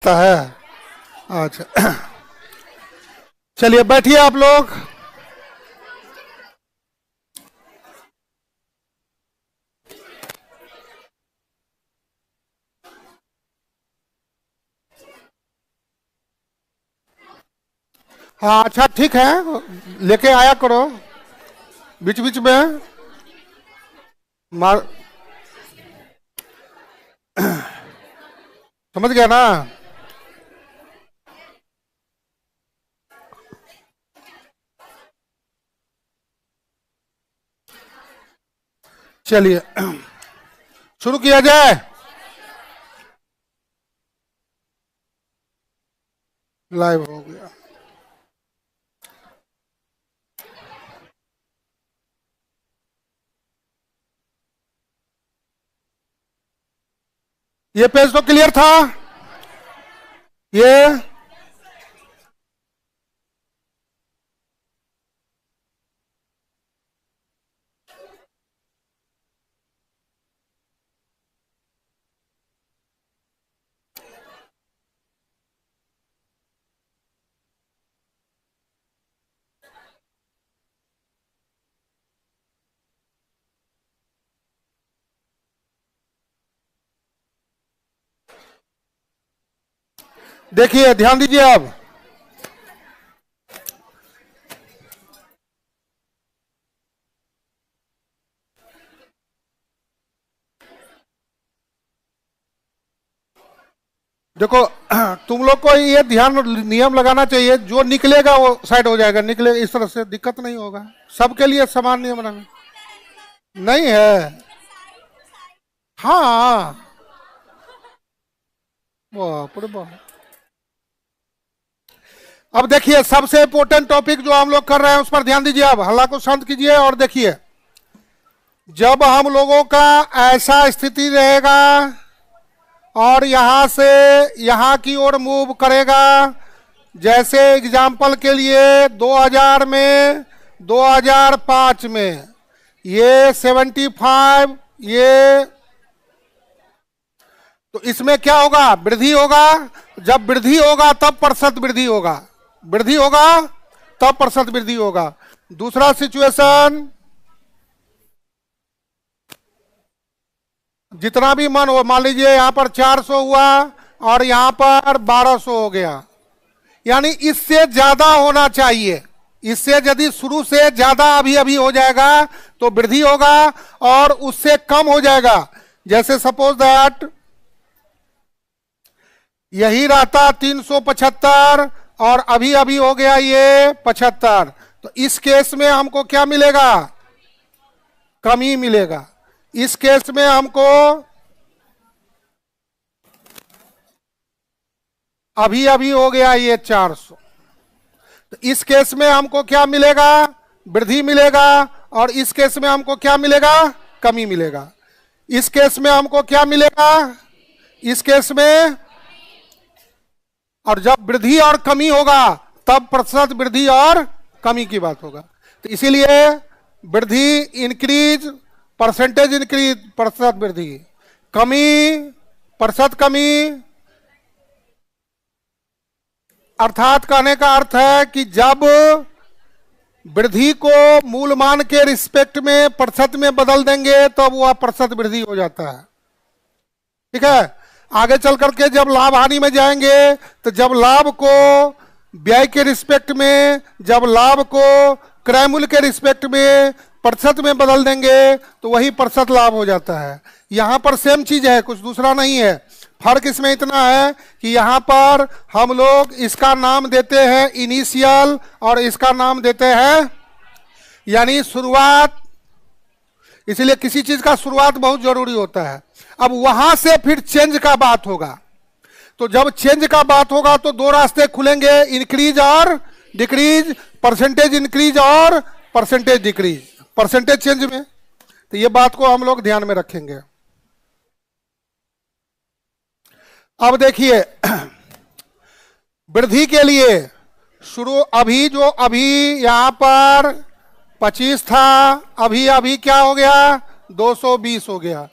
लगता है। अच्छा चलिए बैठिए आप लोग। हाँ अच्छा ठीक है, लेके आया करो बीच बीच में। मार समझ गया ना। चलिए शुरू किया जाए। लाइव हो गया। ये पेज तो क्लियर था। ये देखिए ध्यान दीजिए अब। देखो तुम लोग को ये ध्यान नियम लगाना चाहिए, जो निकलेगा वो साइड हो जाएगा, निकले इस तरह से दिक्कत नहीं होगा। सबके लिए समान नियम बनाना नहीं है। हाँ बाप रे बाप। अब देखिए सबसे इंपॉर्टेंट टॉपिक जो हम लोग कर रहे हैं उस पर ध्यान दीजिए। अब हल्ला को शांत कीजिए और देखिए, जब हम लोगों का ऐसा स्थिति रहेगा और यहां से यहां की ओर मूव करेगा, जैसे एग्जाम्पल के लिए 2000 में 2005 में ये 75, ये तो इसमें क्या होगा? वृद्धि होगा। जब वृद्धि होगा तब प्रतिशत वृद्धि होगा, वृद्धि होगा तब प्रतिशत वृद्धि होगा। दूसरा सिचुएशन, जितना भी मन हो, मान लीजिए यहां पर 400 हुआ और यहां पर 1200 हो गया, यानी इससे ज्यादा होना चाहिए। इससे यदि शुरू से ज्यादा अभी अभी हो जाएगा तो वृद्धि होगा, और उससे कम हो जाएगा, जैसे सपोज दैट यही रहता 375 और अभी अभी हो गया ये 75, तो इस केस में हमको क्या मिलेगा? कमी मिलेगा। इस केस में हमको अभी अभी हो गया ये 400, तो इस केस में हमको क्या मिलेगा? वृद्धि मिलेगा। और इस केस में हमको क्या मिलेगा? कमी मिलेगा। इस केस में हमको क्या मिलेगा? इस केस में, और जब वृद्धि और कमी होगा तब प्रतिशत वृद्धि और कमी की बात होगा। तो इसीलिए वृद्धि इंक्रीज, परसेंटेज इंक्रीज, प्रतिशत वृद्धि, कमी प्रतिशत कमी। अर्थात कहने का अर्थ है कि जब वृद्धि को मूल मान के रिस्पेक्ट में प्रतिशत में बदल देंगे तब वह प्रतिशत वृद्धि हो जाता है। ठीक है, आगे चल करके जब लाभ हानि में जाएंगे तो जब लाभ को व्यय के रिस्पेक्ट में, जब लाभ को क्रय मूल्य के रिस्पेक्ट में प्रतिशत में बदल देंगे तो वही प्रतिशत लाभ हो जाता है। यहां पर सेम चीज है, कुछ दूसरा नहीं है। फर्क इसमें इतना है कि यहां पर हम लोग इसका नाम देते हैं इनिशियल और इसका नाम देते हैं यानी शुरुआत। इसलिए किसी चीज का शुरुआत बहुत जरूरी होता है। अब वहां से फिर चेंज का बात होगा, तो जब चेंज का बात होगा तो दो रास्ते खुलेंगे, इंक्रीज और डिक्रीज, परसेंटेज इंक्रीज और परसेंटेज डिक्रीज, परसेंटेज चेंज में। तो ये बात को हम लोग ध्यान में रखेंगे। अब देखिए वृद्धि के लिए शुरू, अभी जो अभी यहां पर 25 था, अभी अभी क्या हो गया? 220 हो गया।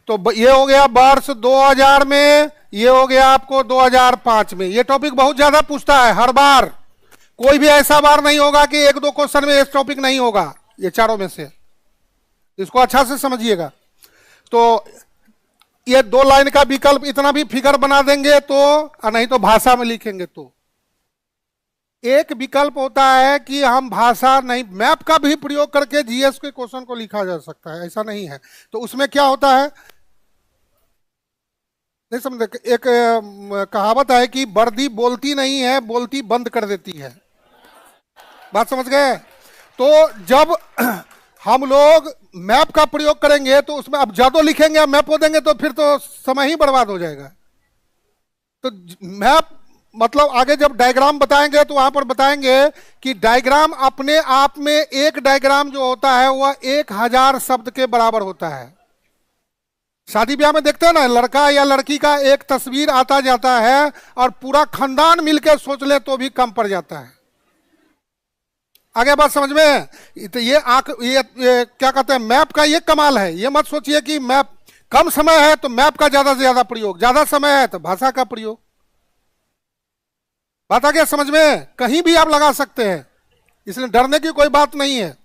तो ये हो गया वर्ष 2000 में ये हो गया आपको 2005 में। ये टॉपिक बहुत ज्यादा पूछता है हर बार, कोई भी ऐसा बार नहीं होगा कि एक दो क्वेश्चन में इस टॉपिक नहीं होगा, ये चारों में से। इसको अच्छा से समझिएगा। तो ये 2 लाइन का विकल्प, इतना भी फिगर बना देंगे तो, और नहीं तो भाषा में लिखेंगे तो। एक विकल्प होता है कि हम भाषा नहीं, मैप का भी प्रयोग करके जीएस के क्वेश्चन को लिखा जा सकता है, ऐसा नहीं है। तो उसमें क्या होता है, नहीं समझे, एक कहावत है कि वर्दी बोलती नहीं है, बोलती बंद कर देती है। बात समझ गए? तो जब हम लोग मैप का प्रयोग करेंगे तो उसमें अब ज्यादा लिखेंगे, अब मैप हो देंगे तो फिर तो समय ही बर्बाद हो जाएगा। तो मैप मतलब आगे जब डायग्राम बताएंगे तो वहां पर बताएंगे कि डायग्राम अपने आप में, एक डायग्राम जो होता है वह 1000 शब्द के बराबर होता है। शादी ब्याह में देखते हैं ना, लड़का या लड़की का एक तस्वीर आता जाता है और पूरा खानदान मिलकर सोच ले तो भी कम पड़ जाता है। आगे बात समझ में? तो ये क्या कहते हैं, मैप का ये कमाल है। ये मत सोचिए कि मैप कम समय है तो मैप का ज्यादा से ज्यादा प्रयोग, ज्यादा समय है तो भाषा का प्रयोग। बात आ गया समझ में? कहीं भी आप लगा सकते हैं, इसलिए डरने की कोई बात नहीं है।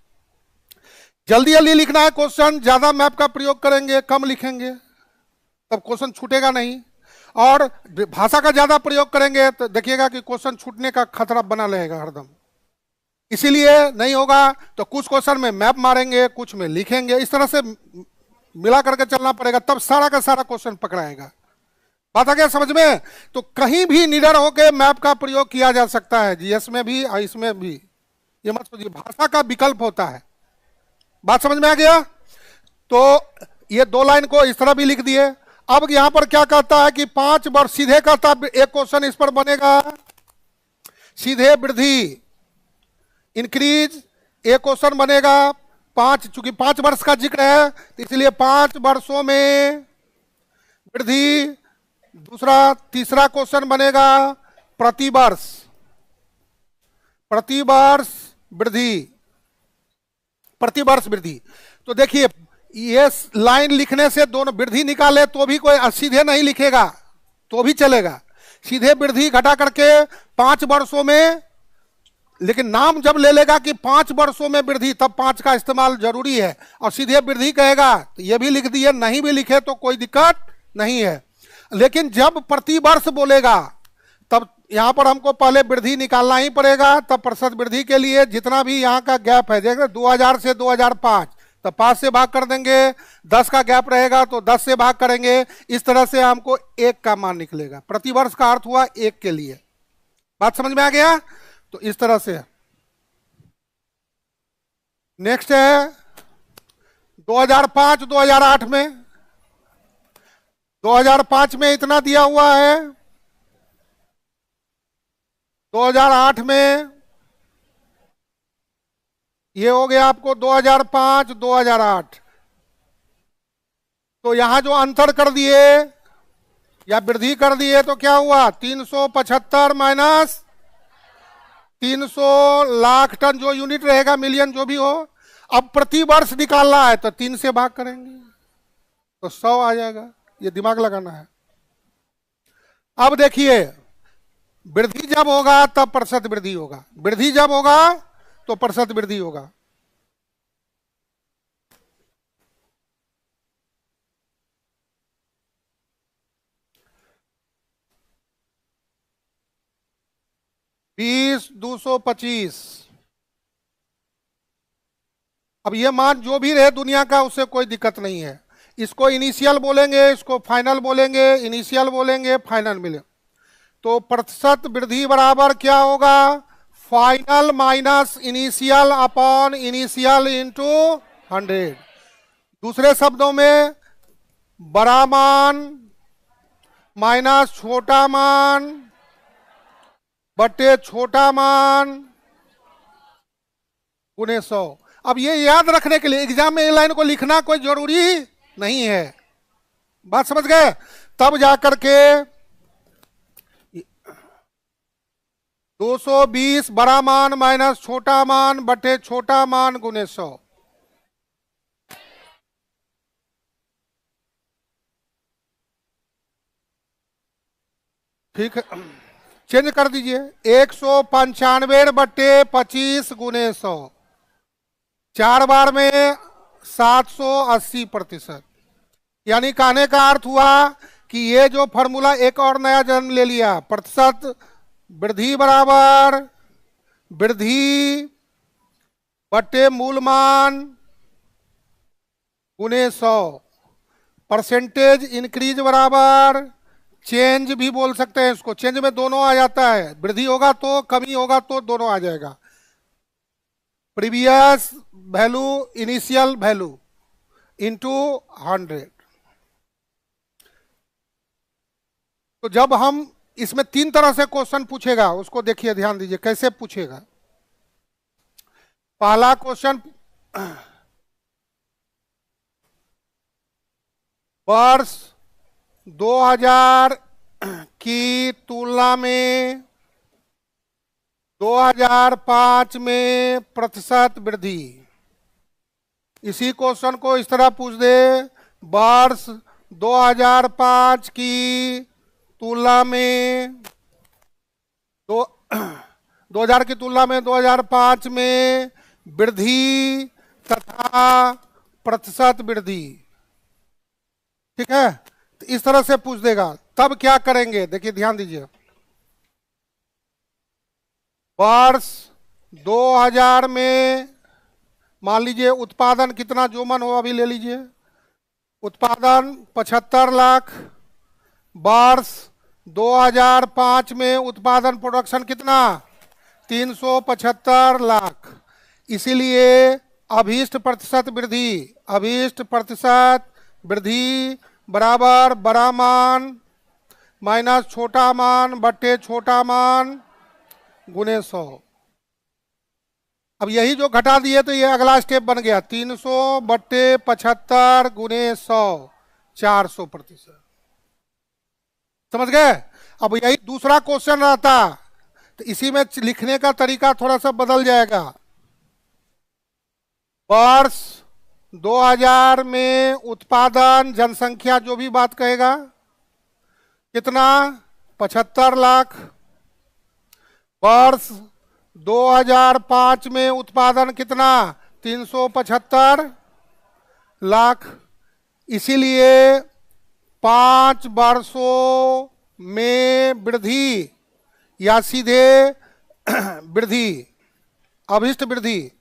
जल्दी जल्दी लिखना है क्वेश्चन, ज्यादा मैप का प्रयोग करेंगे, कम लिखेंगे तब क्वेश्चन छूटेगा नहीं। और भाषा का ज्यादा प्रयोग करेंगे तो देखिएगा कि क्वेश्चन छूटने का खतरा बना रहेगा हरदम। इसीलिए नहीं होगा तो कुछ क्वेश्चन में मैप मारेंगे, कुछ में लिखेंगे, इस तरह से मिला करके चलना पड़ेगा, तब सारा का सारा क्वेश्चन पकड़ाएगा। बात आ गया समझ में? तो कहीं भी निडर होकर मैप का प्रयोग किया जा सकता है, जीएस में भी और इसमें भी। ये मत सोचिए, भाषा का विकल्प होता है। बात समझ में आ गया? तो ये 2 लाइन को इस तरह भी लिख दिए। अब यहां पर क्या कहता है कि 5 वर्ष, सीधे कहता, एक क्वेश्चन इस पर बनेगा, सीधे वृद्धि इंक्रीज, एक क्वेश्चन बनेगा 5, चूंकि 5 वर्ष का जिक्र है तो इसलिए 5 वर्षों में वृद्धि। दूसरा, तीसरा क्वेश्चन बनेगा प्रतिवर्ष, प्रतिवर्ष वृद्धि, प्रतिवर्ष वृद्धि। तो देखिए ये लाइन लिखने से दोनों वृद्धि निकाले तो भी कोई सीधे नहीं लिखेगा तो भी चलेगा, सीधे वृद्धि घटा करके 5 वर्षों में, लेकिन नाम जब ले लेगा कि 5 वर्षों में वृद्धि तब 5 का इस्तेमाल जरूरी है। और सीधे वृद्धि कहेगा तो ये भी लिख दिए, नहीं भी लिखे तो कोई दिक्कत नहीं है। लेकिन जब प्रतिवर्ष बोलेगा तब यहां पर हमको पहले वृद्धि निकालना ही पड़ेगा। तब प्रतिशत वृद्धि के लिए जितना भी यहाँ का गैप है, जैसे 2000 से 2005 तो 5 से भाग कर देंगे, 10 का गैप रहेगा तो 10 से भाग करेंगे, इस तरह से हमको 1 का मान निकलेगा। प्रतिवर्ष का अर्थ हुआ 1 के लिए। बात समझ में आ गया? तो इस तरह से नेक्स्ट है 2005 2008 में, 2005 में इतना दिया हुआ है, 2008 में ये हो गया आपको 2005 2008। तो यहां जो अंतर कर दिए या वृद्धि कर दिए तो क्या हुआ, 375 माइनस 300 लाख टन, जो यूनिट रहेगा, मिलियन जो भी हो। अब प्रति वर्ष निकालना है तो 3 से भाग करेंगे तो 100 आ जाएगा। ये दिमाग लगाना है। अब देखिए वृद्धि जब होगा तब प्रतिशत वृद्धि होगा, वृद्धि जब होगा तो प्रतिशत वृद्धि होगा। बीस 225। अब ये मान जो भी रहे दुनिया का, उससे कोई दिक्कत नहीं है। इसको इनिशियल बोलेंगे, इसको फाइनल बोलेंगे, इनिशियल बोलेंगे, फाइनल मिले। तो प्रतिशत वृद्धि बराबर क्या होगा, final minus initial upon initial into 100। दूसरे शब्दों में बड़ा मान माइनस छोटा मान बटे छोटा मान गुने 100। अब ये याद रखने के लिए एग्जाम में ये लाइन को लिखना कोई जरूरी नहीं है। बात समझ गए? तब जाकर के 220 बड़ा मान माइनस छोटा मान बटे छोटा मान गुने 100। ठीक है, चेंज कर दीजिए। 195/25 गुने 100, 4 बार में 780%। यानी कहने का अर्थ हुआ कि ये जो फॉर्मूला एक और नया जन्म ले लिया, प्रतिशत वृद्धि बराबर वृद्धि बटे मूलमान गुने 100, परसेंटेज इंक्रीज बराबर चेंज भी बोल सकते हैं इसको, चेंज में दोनों आ जाता है, वृद्धि होगा तो कमी होगा तो दोनों आ जाएगा। Previous value initial value into 100। तो जब हम इसमें 3 तरह से क्वेश्चन पूछेगा, उसको देखिए, ध्यान दीजिए कैसे पूछेगा। पहला क्वेश्चन, वर्ष 2000 की तुलना में 2005 में प्रतिशत वृद्धि। इसी क्वेश्चन को इस तरह पूछ दे, वर्ष 2005 की तुलना में 2000 की तुलना में 2005 में वृद्धि तथा प्रतिशत वृद्धि। ठीक है, तो इस तरह से पूछ देगा। तब क्या करेंगे, देखिए ध्यान दीजिए। वर्ष 2000 में मान लीजिए उत्पादन कितना, जो मन हो अभी ले लीजिए। उत्पादन 75 लाख। वर्ष 2005 में उत्पादन प्रोडक्शन कितना, 375 लाख। इसीलिए अभीष्ट प्रतिशत वृद्धि, अभीष्ट प्रतिशत वृद्धि बराबर बड़ा मान माइनस छोटा मान बटे छोटा मान गुने 100। अब यही जो घटा दिए तो ये अगला स्टेप बन गया, 300 बटे 75 गुने 100, 400%। समझ गए। अब यही दूसरा क्वेश्चन रहता तो इसी में लिखने का तरीका थोड़ा सा बदल जाएगा। वर्ष 2000 में उत्पादन जनसंख्या जो भी बात कहेगा कितना, 75 लाख। वर्ष 2005 में उत्पादन कितना, 375 लाख। इसीलिए 5 वर्षों में वृद्धि या सीधे वृद्धि, अभीष्ट वृद्धि,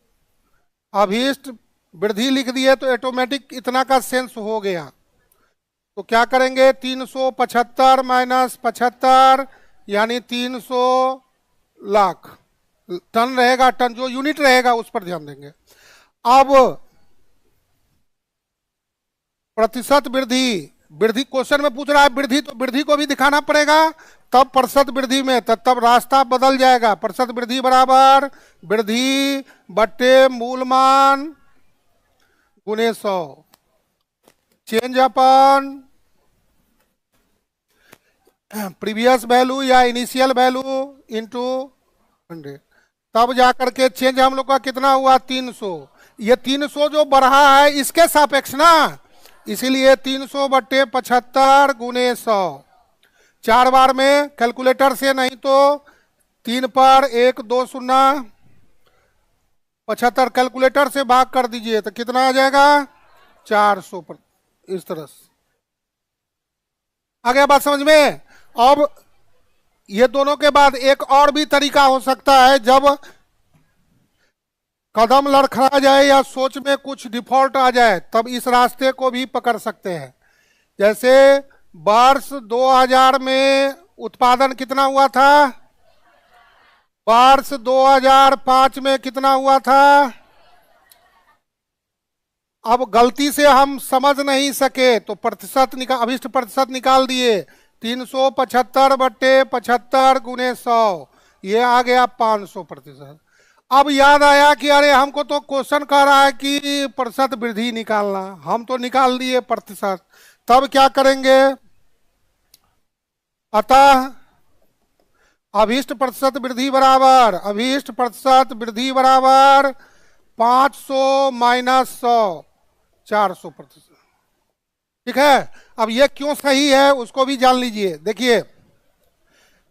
अभीष्ट वृद्धि लिख दिए तो ऑटोमेटिक इतना का सेंस हो गया। तो क्या करेंगे, 375 माइनस 75 यानी 300 लाख। टन रहेगा, टन जो यूनिट रहेगा उस पर ध्यान देंगे। अब प्रतिशत वृद्धि, वृद्धि क्वेश्चन में पूछ रहा है वृद्धि, तो वृद्धि को भी दिखाना पड़ेगा। तब प्रतिशत वृद्धि में तब रास्ता बदल जाएगा। प्रतिशत वृद्धि बराबर वृद्धि बटे मूलमान गुने 100, चेंज अपन प्रीवियस वैल्यू या इनिशियल वैल्यू इंटू 100। तब जाकर के चेंज हम लोग का कितना हुआ, 300। ये 300 जो बढ़ा है इसके सापेक्ष ना, इसीलिए 300 बटे 75 गुने 100, 4 बार में कैलकुलेटर से, नहीं तो 3 पर 1 2 0 75 कैलकुलेटर से भाग कर दीजिए तो कितना आ जाएगा, 400 पर। इस तरह से आ गया बात समझ में। अब ये दोनों के बाद एक और भी तरीका हो सकता है, जब कदम लड़खड़ा जाए या सोच में कुछ डिफॉल्ट आ जाए तब इस रास्ते को भी पकड़ सकते हैं। जैसे वर्ष 2000 में उत्पादन कितना हुआ था, वर्ष 2005 में कितना हुआ था। अब गलती से हम समझ नहीं सके तो प्रतिशत निकाल, अभिष्ट प्रतिशत निकाल दिए, 375 बटे 75 गुने 100, ये आ गया 500%। अब याद आया कि अरे हमको तो क्वेश्चन कह रहा है कि प्रतिशत वृद्धि निकालना, हम तो निकाल दिए प्रतिशत। तब क्या करेंगे, अतः अभीष्ट प्रतिशत वृद्धि बराबर, अभीष्ट प्रतिशत वृद्धि बराबर 500 माइनस 100, 400%। ठीक है। अब ये क्यों सही है उसको भी जान लीजिए। देखिए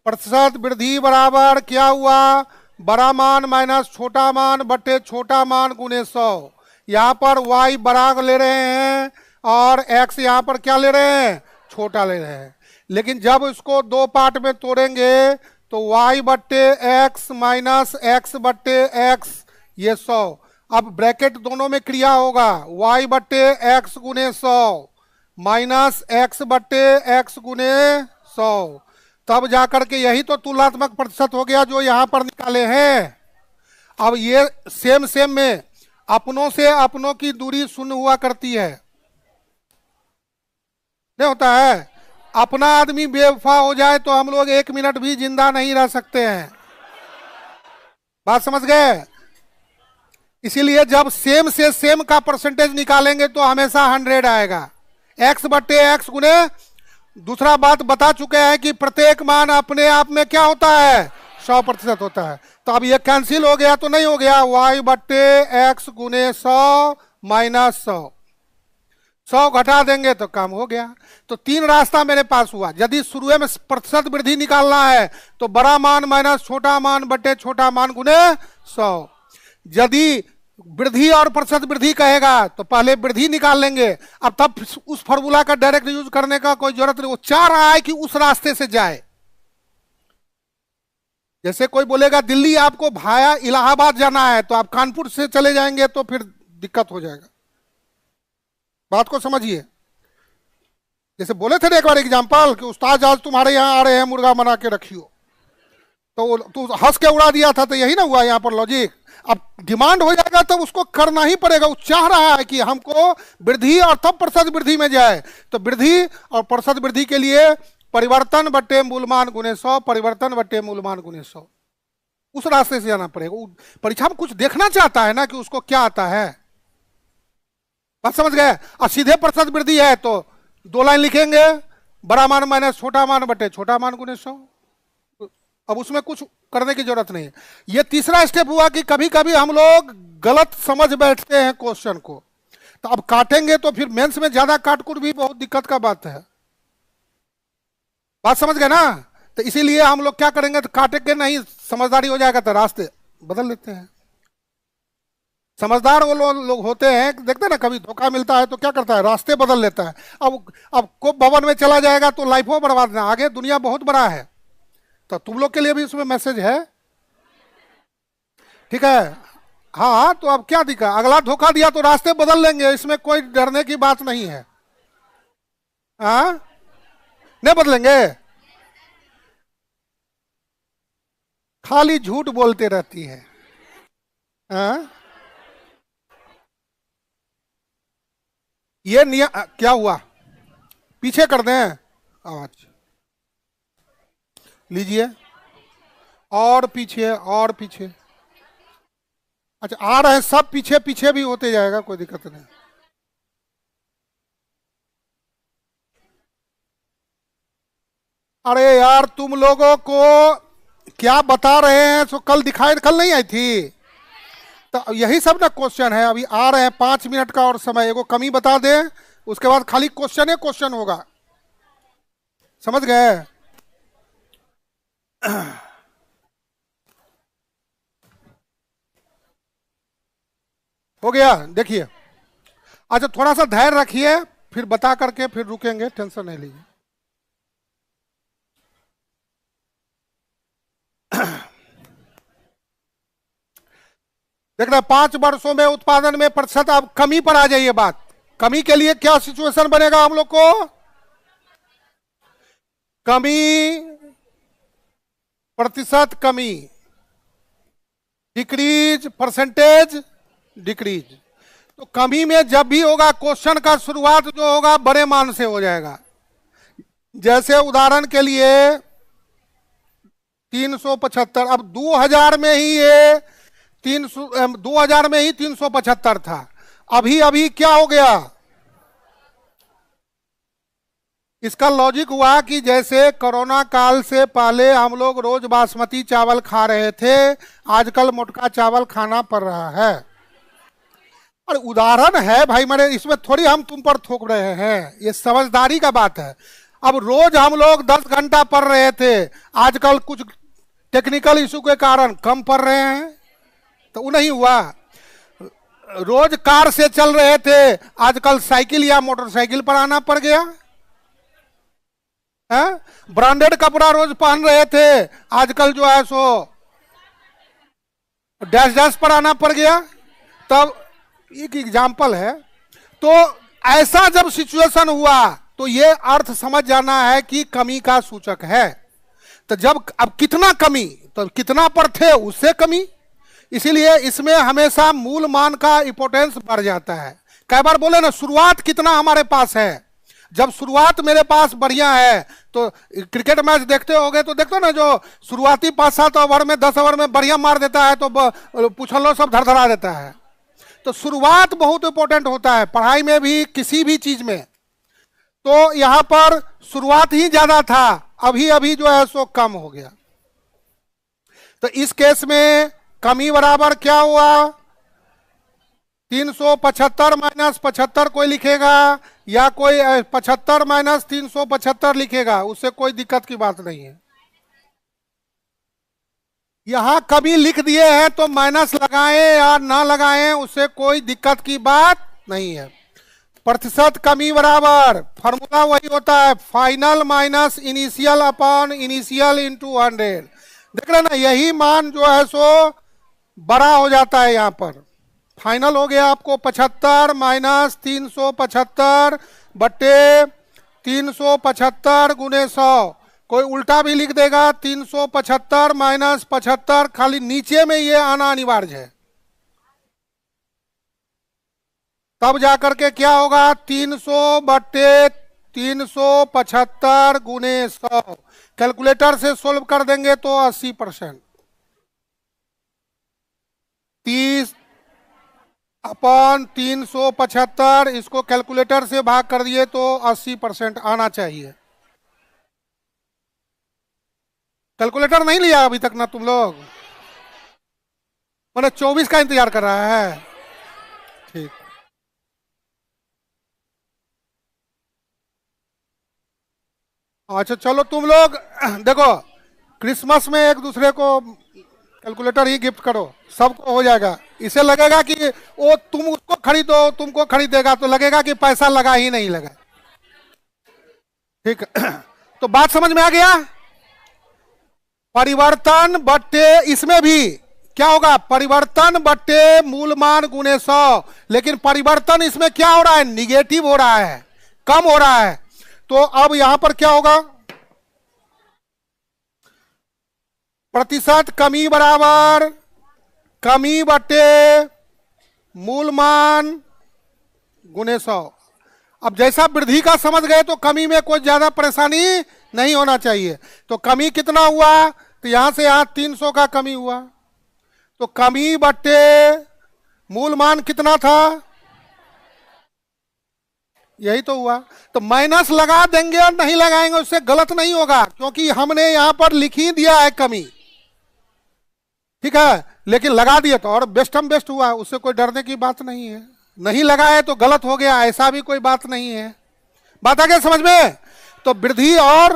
प्रतिशत वृद्धि बराबर क्या हुआ, बड़ा मान माइनस छोटा मान बटे छोटा मान गुने 100। यहाँ पर y बड़ा ले रहे हैं और x यहाँ पर क्या ले रहे हैं, छोटा ले रहे हैं। लेकिन जब इसको दो पार्ट में तोड़ेंगे तो y बट्टे x माइनस x बट्टे x ये 100। अब ब्रैकेट दोनों में क्रिया होगा, y बट्टे x गुने 100 माइनस x बट्टे x गुने 100, तब जाकर के यही तो तुलनात्मक प्रतिशत हो गया जो यहां पर निकाले हैं। अब ये सेम सेम में अपनों से अपनों की दूरी शून्य हुआ करती है, नहीं होता है। अपना आदमी बेवफा हो जाए तो हम लोग 1 मिनट भी जिंदा नहीं रह सकते हैं, बात समझ गए। इसीलिए जब सेम से सेम का परसेंटेज निकालेंगे तो हमेशा 100 आएगा, x बट्टे x गुने। दूसरा बात बता चुके हैं कि प्रत्येक मान अपने आप में क्या होता है, 100% होता है। तो अब ये कैंसिल हो गया तो नहीं हो गया, y बट्टे x गुने 100 माइनस 100 घटा देंगे तो काम हो गया। तो 3 रास्ता मेरे पास हुआ। यदि शुरू में प्रतिशत वृद्धि निकालना है तो बड़ा मान माइनस छोटा मान बटे छोटा मान गुने 100। यदि वृद्धि और प्रतिशत वृद्धि कहेगा तो पहले वृद्धि निकाल लेंगे। अब तब उस फॉर्मूला का डायरेक्ट यूज करने का कोई जरूरत नहीं, वो चाह रहा है कि उस रास्ते से जाए। जैसे कोई बोलेगा दिल्ली आपको भाया इलाहाबाद जाना है तो आप कानपुर से चले जाएंगे तो फिर दिक्कत हो जाएगा, बात को समझिए। जैसे बोले थे ना एक बार एग्जाम्पल कि उस्ताद आज तुम्हारे यहाँ आ रहे हैं मुर्गा बना के रखियो, तो तू हंस के उड़ा दिया था, तो यही ना हुआ यहाँ पर लॉजिक। अब डिमांड हो जाएगा तो उसको करना ही पड़ेगा। वो चाह रहा है कि हमको वृद्धि और तब प्रतिशत वृद्धि में जाए, तो वृद्धि और प्रतिशत वृद्धि के लिए परिवर्तन बट्टे मूलमान गुने 100, परिवर्तन बट्टे मूलमान गुने 100, उस रास्ते से जाना पड़ेगा। परीक्षा में कुछ देखना चाहता है ना कि उसको क्या आता है, बात समझ गए। और सीधे प्रतिशत वृद्धि है तो 2 लाइन लिखेंगे, बड़ा मान माइनस छोटा मान बटे छोटा मान गुने 100। अब उसमें कुछ करने की जरूरत नहीं है। ये तीसरा स्टेप हुआ कि कभी कभी हम लोग गलत समझ बैठते हैं क्वेश्चन को, तो अब काटेंगे तो फिर मेंस में ज्यादा काटकुट भी बहुत दिक्कत का बात है, बात समझ गए ना। तो इसीलिए हम लोग क्या करेंगे, तो काटेंगे नहीं, समझदारी हो जाएगा तो रास्ते बदल लेते हैं। समझदार वो लोग होते हैं, देखते हैं ना कभी धोखा मिलता है तो क्या करता है, रास्ते बदल लेता है। अब कोप भवन में चला जाएगा तो लाइफों बर्बाद ना, आगे दुनिया बहुत बड़ा है। तो तुम लोग के लिए भी उसमें मैसेज है, ठीक है। हाँ तो अब क्या दिक्कत, अगला धोखा दिया तो रास्ते बदल लेंगे, इसमें कोई डरने की बात नहीं है। हाँ नहीं बदलेंगे, खाली झूठ बोलते रहती है। हाँ ये क्या हुआ, पीछे कर दें आवाज, लीजिए और पीछे और पीछे। अच्छा आ रहे हैं सब, पीछे पीछे भी होते जाएगा, कोई दिक्कत नहीं। अरे यार तुम लोगों को क्या बता रहे हैं, सो कल दिखाई, कल नहीं आई थी, तो यही सब ना क्वेश्चन है। अभी आ रहे हैं 5 मिनट का और समय, एगो कमी बता दें, उसके बाद खाली क्वेश्चन है, क्वेश्चन होगा, समझ गए। हो गया, देखिए। अच्छा थोड़ा सा धैर्य रखिए, फिर बता करके फिर रुकेंगे, टेंशन नहीं लीजिए। देख रहे 5 वर्षों में उत्पादन में प्रतिशत, अब कमी पर आ जाइए बात। कमी के लिए क्या सिचुएशन बनेगा हम लोग को, कमी प्रतिशत कमी, डिक्रीज परसेंटेज डिक्रीज। तो कमी में जब भी होगा क्वेश्चन का शुरुआत जो होगा बड़े मान से हो जाएगा। जैसे उदाहरण के लिए 375, अब 2000 में ही ये 2000 में ही 375 था, अभी अभी क्या हो गया। इसका लॉजिक हुआ कि जैसे कोरोना काल से पहले हम लोग रोज बासमती चावल खा रहे थे, आजकल मोटका चावल खाना पड़ रहा है। और उदाहरण है भाई, मेरे इसमें थोड़ी हम तुम पर थोप रहे हैं, ये समझदारी का बात है। अब रोज हम लोग 10 घंटा पढ़ रहे थे, आजकल कुछ टेक्निकल इशू के कारण कम पढ़ रहे हैं, तो वो नहीं हुआ। रोज कार से चल रहे थे, आजकल साइकिल या मोटरसाइकिल पर आना पड़ गया है। ब्रांडेड कपड़ा रोज पहन रहे थे, आजकल जो है सो डैश डैश पर आना पड़ गया। तब एक एग्जाम्पल है। तो ऐसा जब सिचुएशन हुआ तो ये अर्थ समझ जाना है कि कमी का सूचक है। तो जब अब कितना कमी, तो कितना पर थे उससे कमी, इसीलिए इसमें हमेशा मूल मान का इंपोर्टेंस बढ़ जाता है। कई बार बोले ना, शुरुआत कितना हमारे पास है। जब शुरुआत मेरे पास बढ़िया है, तो क्रिकेट मैच देखते होगे तो देखते हो ना, जो शुरुआती 5-7 ओवर में 10 ओवर में बढ़िया मार देता है तो पुछलो सब धड़धड़ा देता है। तो शुरुआत बहुत इंपॉर्टेंट होता है, पढ़ाई में भी किसी भी चीज में। तो यहां पर शुरुआत ही ज्यादा था, अभी अभी जो है सो कम हो गया। तो इस केस में कमी बराबर क्या हुआ, 375 माइनस 75 कोई लिखेगा, या कोई 75 माइनस 375 लिखेगा, उससे कोई दिक्कत की बात नहीं है। यहां कमी लिख दिए हैं तो माइनस लगाएं या ना लगाएं, उससे कोई दिक्कत की बात नहीं है। प्रतिशत कमी बराबर फॉर्मूला वही होता है, final minus initial upon initial into 100। देख रहे ना, यही मान जो है सो बड़ा हो जाता है। यहां पर फाइनल हो गया आपको 75 माइनस 375 बट्टे 375 गुने 100। कोई उल्टा भी लिख देगा, 375 माइनस 75, खाली नीचे में ये आना अनिवार्य है। तब जाकर के क्या होगा, 300 बट्टे 375 गुने 100। कैलकुलेटर से सोल्व कर देंगे तो 80%, 30 अपॉन 375, इसको कैलकुलेटर से भाग कर दिए तो 80% आना चाहिए। कैलकुलेटर नहीं लिया अभी तक ना तुम लोग, मैंने 24 का इंतजार कर रहा है। ठीक, अच्छा चलो तुम लोग देखो, क्रिसमस में एक दूसरे को कैलकुलेटर ही गिफ्ट करो, सबको हो जाएगा। इसे लगेगा कि वो तुम उसको खरीदो, तुमको खरीदेगा तो लगेगा कि पैसा लगा ही नहीं लगा। ठीक, तो बात समझ में आ गया। परिवर्तन बट्टे, इसमें भी क्या होगा, परिवर्तन बट्टे मूल मान गुने 100। लेकिन परिवर्तन इसमें क्या हो रहा है, निगेटिव हो रहा है, कम हो रहा है। तो अब यहां पर क्या होगा, प्रतिशत कमी बराबर कमी बट्टे मूल मान गुने 100। अब जैसा वृद्धि का समझ गए तो कमी में कोई ज्यादा परेशानी नहीं होना चाहिए। तो कमी कितना हुआ, तो यहां से यहां 300 का कमी हुआ, तो कमी बट्टे मूल मान कितना था, यही तो हुआ। तो माइनस लगा देंगे और नहीं लगाएंगे उससे गलत नहीं होगा, क्योंकि हमने यहां पर लिख ही दिया है कमी। ठीक है, लेकिन लगा दिया तो और बेस्टम बेस्ट हुआ, उससे कोई डरने की बात नहीं है। नहीं लगाए तो गलत हो गया, ऐसा भी कोई बात नहीं है। बात आ गया समझ में। तो वृद्धि और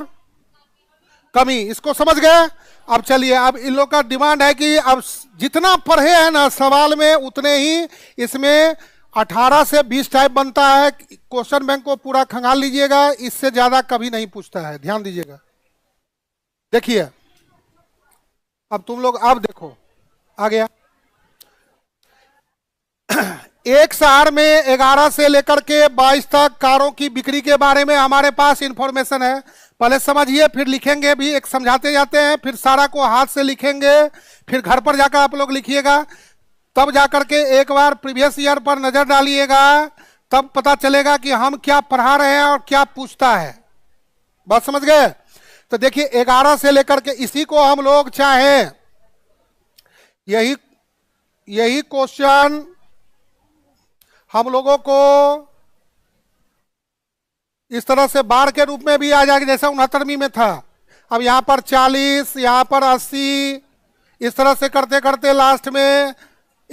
कमी, इसको समझ गए। अब चलिए, अब इन लोग का डिमांड है कि अब जितना पढ़े हैं ना सवाल में, उतने ही इसमें 18 से 20 टाइप बनता है। क्वेश्चन बैंक को पूरा खंगाल लीजिएगा, इससे ज्यादा कभी नहीं पूछता है, ध्यान दीजिएगा। देखिए अब तुम लोग, अब देखो आ गया। एक शहर में 11 से लेकर के 22 तक कारों की बिक्री के बारे में हमारे पास इंफॉर्मेशन है। पहले समझिए, फिर लिखेंगे भी, एक समझाते जाते हैं, फिर सारा को हाथ से लिखेंगे, फिर घर पर जाकर आप लोग लिखिएगा। तब जाकर के एक बार प्रीवियस ईयर पर नजर डालिएगा, तब पता चलेगा कि हम क्या पढ़ा रहे हैं और क्या पूछता है। बात समझ गए। तो देखिए 11 से लेकर के, इसी को हम लोग चाहें, यही क्वेश्चन हम लोगों को इस तरह से बार के रूप में भी आ जाएगा, जैसा 69वीं में था। अब यहां पर 40, यहां पर 80, इस तरह से करते करते लास्ट में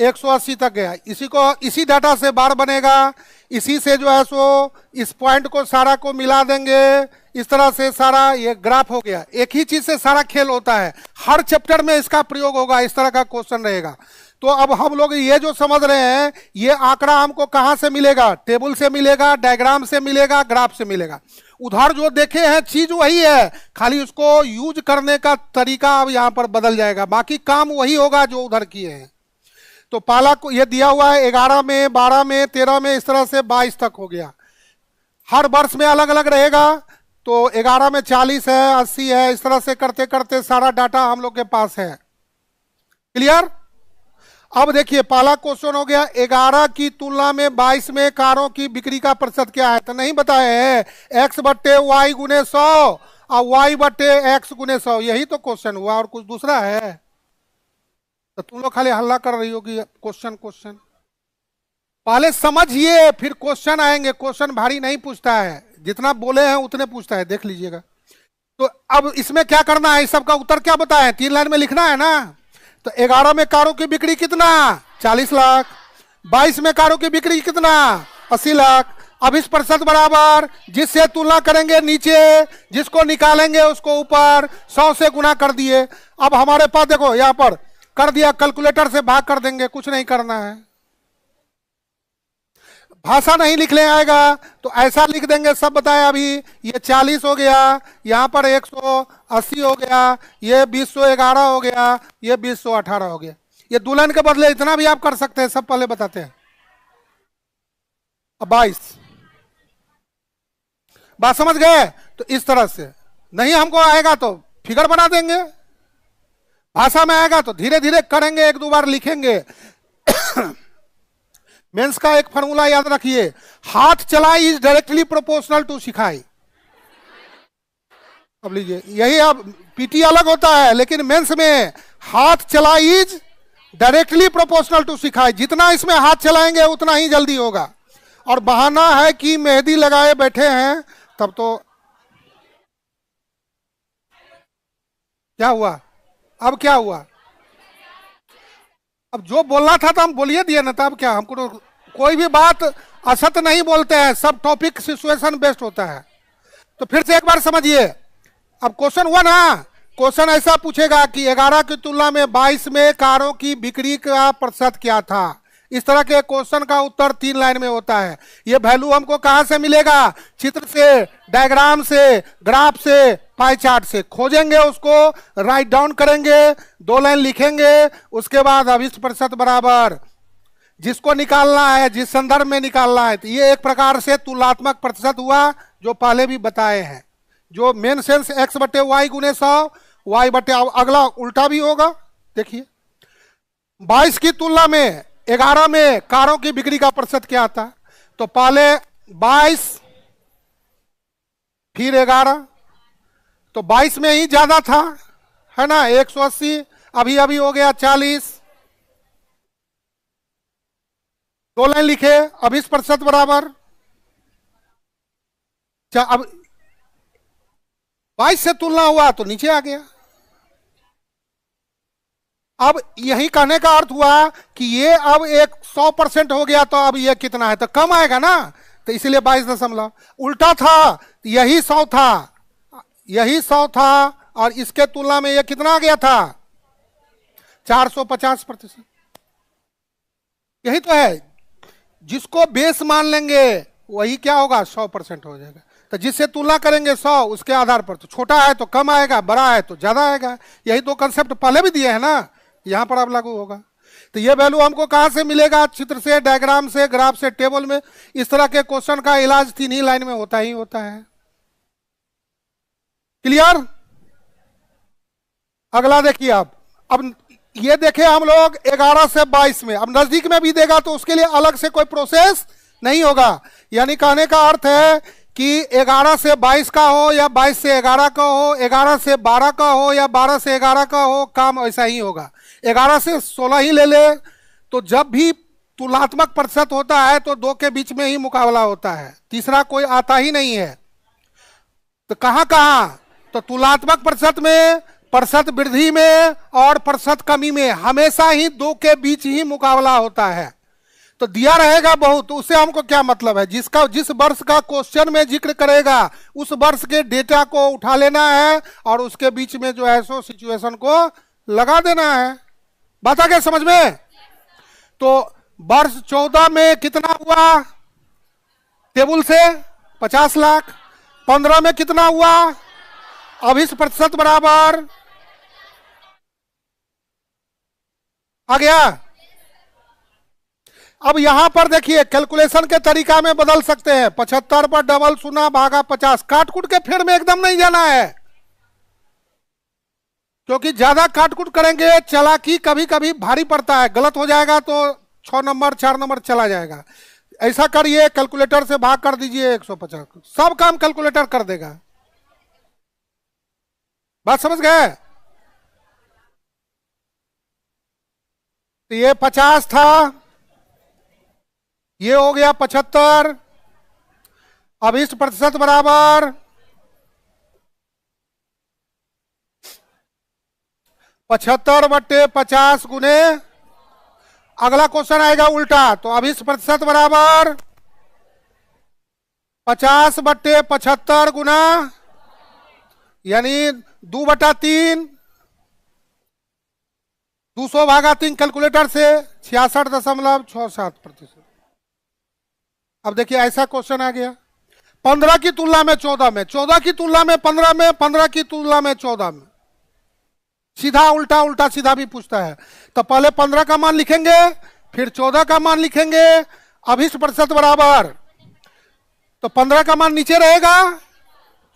180 तक गया, इसी को इसी डाटा से बार बनेगा, इसी से जो है सो इस पॉइंट को सारा को मिला देंगे, इस तरह से सारा ये ग्राफ हो गया। एक ही चीज से सारा खेल होता है, हर चैप्टर में इसका प्रयोग होगा, इस तरह का क्वेश्चन रहेगा। तो अब हम लोग ये जो समझ रहे हैं, ये आंकड़ा हमको कहां से मिलेगा, टेबल से मिलेगा, डायग्राम से मिलेगा, ग्राफ से मिलेगा। उधर जो देखे हैं चीज वही है, खाली उसको यूज करने का तरीका अब यहां पर बदल जाएगा, बाकी काम वही होगा जो उधर किए हैं। तो पाला को ये दिया हुआ है 11 में, 12 में, 13 में, इस तरह से 22 तक हो गया। हर वर्ष में अलग अलग रहेगा, तो 11 में 40 है, 80 है, इस तरह से करते करते सारा डाटा हम लोग के पास है। क्लियर? अब देखिए पहला क्वेश्चन हो गया, 11 की तुलना में 22 में कारों की बिक्री का प्रतिशत क्या है? तो नहीं बताए हैं, x बट्टे वाई गुने 100 और y बट्टे x गुने 100, यही तो क्वेश्चन हुआ, और कुछ दूसरा है? तो तुम लोग खाली हल्ला कर रही हो कि क्वेश्चन क्वेश्चन। पहले समझिए फिर क्वेश्चन आएंगे। क्वेश्चन भारी नहीं पूछता है, जितना बोले हैं उतने पूछता है, देख लीजिएगा। तो अब इसमें क्या करना है, इस सबका उत्तर क्या बताएं, 3 लाइन में लिखना है ना। तो 11 में कारों की बिक्री कितना, 40 लाख। 22 में कारों की बिक्री कितना, 80 लाख। अब इस प्रतिशत बराबर, जिससे तुलना करेंगे नीचे, जिसको निकालेंगे उसको ऊपर, 100 से गुना कर दिए। अब हमारे पास देखो यहां पर कर दिया, कैलकुलेटर से भाग कर देंगे, कुछ नहीं करना है। भाषा नहीं लिखने आएगा तो ऐसा लिख देंगे, सब बताया अभी। ये 40 हो गया, यहाँ पर 180 हो गया, ये 2011 हो गया, ये 2018 हो गया। ये दुल्हन के बदले इतना भी आप कर सकते हैं, सब पहले बताते हैं। अब 22 बात समझ गए? तो इस तरह से नहीं हमको आएगा तो फिगर बना देंगे, भाषा में आएगा तो धीरे धीरे करेंगे, 1-2 बार लिखेंगे। मेंस का एक फॉर्मूला याद रखिए, हाथ चलाई इज डायरेक्टली प्रोपोर्शनल टू सिखाई। अब लीजिए, यही अब पीटी अलग होता है, लेकिन मेंस में हाथ चलाई इज डायरेक्टली प्रोपोर्शनल टू सिखाई। जितना इसमें हाथ चलाएंगे उतना ही जल्दी होगा। और बहाना है कि मेहंदी लगाए बैठे हैं, तब तो क्या हुआ, अब क्या हुआ? अब जो बोलना था तो हम बोलिए दिए ना, तब क्या, हमको तो कोई भी बात असत नहीं बोलते हैं, सब टॉपिक सिचुएशन बेस्ड होता है। तो फिर से एक बार समझिए, अब क्वेश्चन हुआ ना, क्वेश्चन ऐसा पूछेगा कि 11 की तुलना में 22 में कारों की बिक्री का प्रतिशत क्या था। इस तरह के क्वेश्चन का उत्तर 3 लाइन में होता है। ये वैल्यू हमको कहां से मिलेगा, चित्र से, डायग्राम से, ग्राफ से, पाई चार्ट से खोजेंगे, उसको राइट डाउन करेंगे, 2 लाइन लिखेंगे, उसके बाद अभिष्ट प्रतिशत बराबर, जिसको निकालना है, जिस संदर्भ में निकालना है। तो ये एक प्रकार से तुलनात्मक प्रतिशत हुआ, जो पहले भी बताए हैं, जो मेन सेंस x बटे वाई गुने 100, y बटे, अगला उल्टा भी होगा। देखिए 22 की तुलना में 11 में कारों की बिक्री का प्रतिशत क्या आता, तो पहले 22 फिर 11, तो 22 में ही ज्यादा था, है ना, 180, अभी अभी हो गया 40। 2 लाइन लिखे, अब इस प्रतिशत बराबर, अब 22 से तुलना हुआ तो नीचे आ गया। अब यही कहने का अर्थ हुआ कि ये अब एक 100% हो गया, तो अब ये कितना है, तो कम आएगा ना, तो इसलिए 22 उल्टा था, यही 100 था, यही 100 था, और इसके तुलना में ये कितना आ गया था, 450%। यही तो है, जिसको बेस मान लेंगे वही क्या होगा, 100% हो जाएगा। तो जिससे तुलना करेंगे 100, उसके आधार पर, तो छोटा है तो कम आएगा, बड़ा है तो ज्यादा आएगा। यही 2 कंसेप्ट पहले भी दिए हैं ना, यहां पर अब लागू होगा। तो ये वैल्यू हमको कहां से मिलेगा, चित्र से, डायग्राम से, ग्राफ से, टेबल में। इस तरह के क्वेश्चन का इलाज 3 ही लाइन में होता ही होता है। क्लियर? अगला देखिए आप, अब ये देखे हम लोग 11 से 22 में, अब नजदीक में भी देगा तो उसके लिए अलग से कोई प्रोसेस नहीं होगा। यानी कहने का अर्थ है कि 11 से 22 का हो या 22 से 11 का हो, 11 से 12 का हो या 12 से 11 का हो, काम ऐसा ही होगा। 11 से 16 ही ले ले, तो जब भी तुलनात्मक प्रतिशत होता है तो 2 के बीच में ही मुकाबला होता है, तीसरा कोई आता ही नहीं है। तो कहां कहां, तो तुलनात्मक प्रतिशत में प्रतिशत वृद्धि में और प्रतिशत कमी में हमेशा ही दो के बीच ही मुकाबला होता है। तो दिया रहेगा बहुत, तो उससे हमको क्या मतलब है, जिसका जिस वर्ष का क्वेश्चन में जिक्र करेगा उस वर्ष के डेटा को उठा लेना है और उसके बीच में जो है सो सिचुएशन को लगा देना है। बात आ गया समझ में? तो वर्ष 14 में कितना हुआ टेबल से 50 लाख, 15 में कितना हुआ, अब इस प्रतिशत बराबर आ गया। अब यहां पर देखिए कैलकुलेशन के तरीका में बदल सकते हैं। 75 पर डबल शून्य भागा 50, काटकुट के फेर में एकदम नहीं जाना है, क्योंकि ज्यादा काटकुट करेंगे चालाकी कभी कभी भारी पड़ता है, गलत हो जाएगा तो 6 नंबर 4 नंबर चला जाएगा। ऐसा करिए, कैलकुलेटर से भाग कर दीजिए 150, सब काम कैलकुलेटर कर देगा। बात समझ गए? तो ये 50 था, ये हो गया 75, अब इस प्रतिशत बराबर 75/50 गुने, अगला क्वेश्चन आएगा उल्टा, तो अब इस प्रतिशत बराबर 50/75 गुना, यानी 2/3, 200 भागा 3 कैलकुलेटर से 66.67%। अब देखिए ऐसा क्वेश्चन आ गया 15 की तुलना में 14 में, 14 की तुलना में 15 में, 15 की तुलना में 14 में, सीधा उल्टा उल्टा सीधा भी पूछता है। तो पहले 15 का मान लिखेंगे, फिर 14 का मान लिखेंगे, अब इस प्रतिशत बराबर, तो 15 का मान नीचे रहेगा,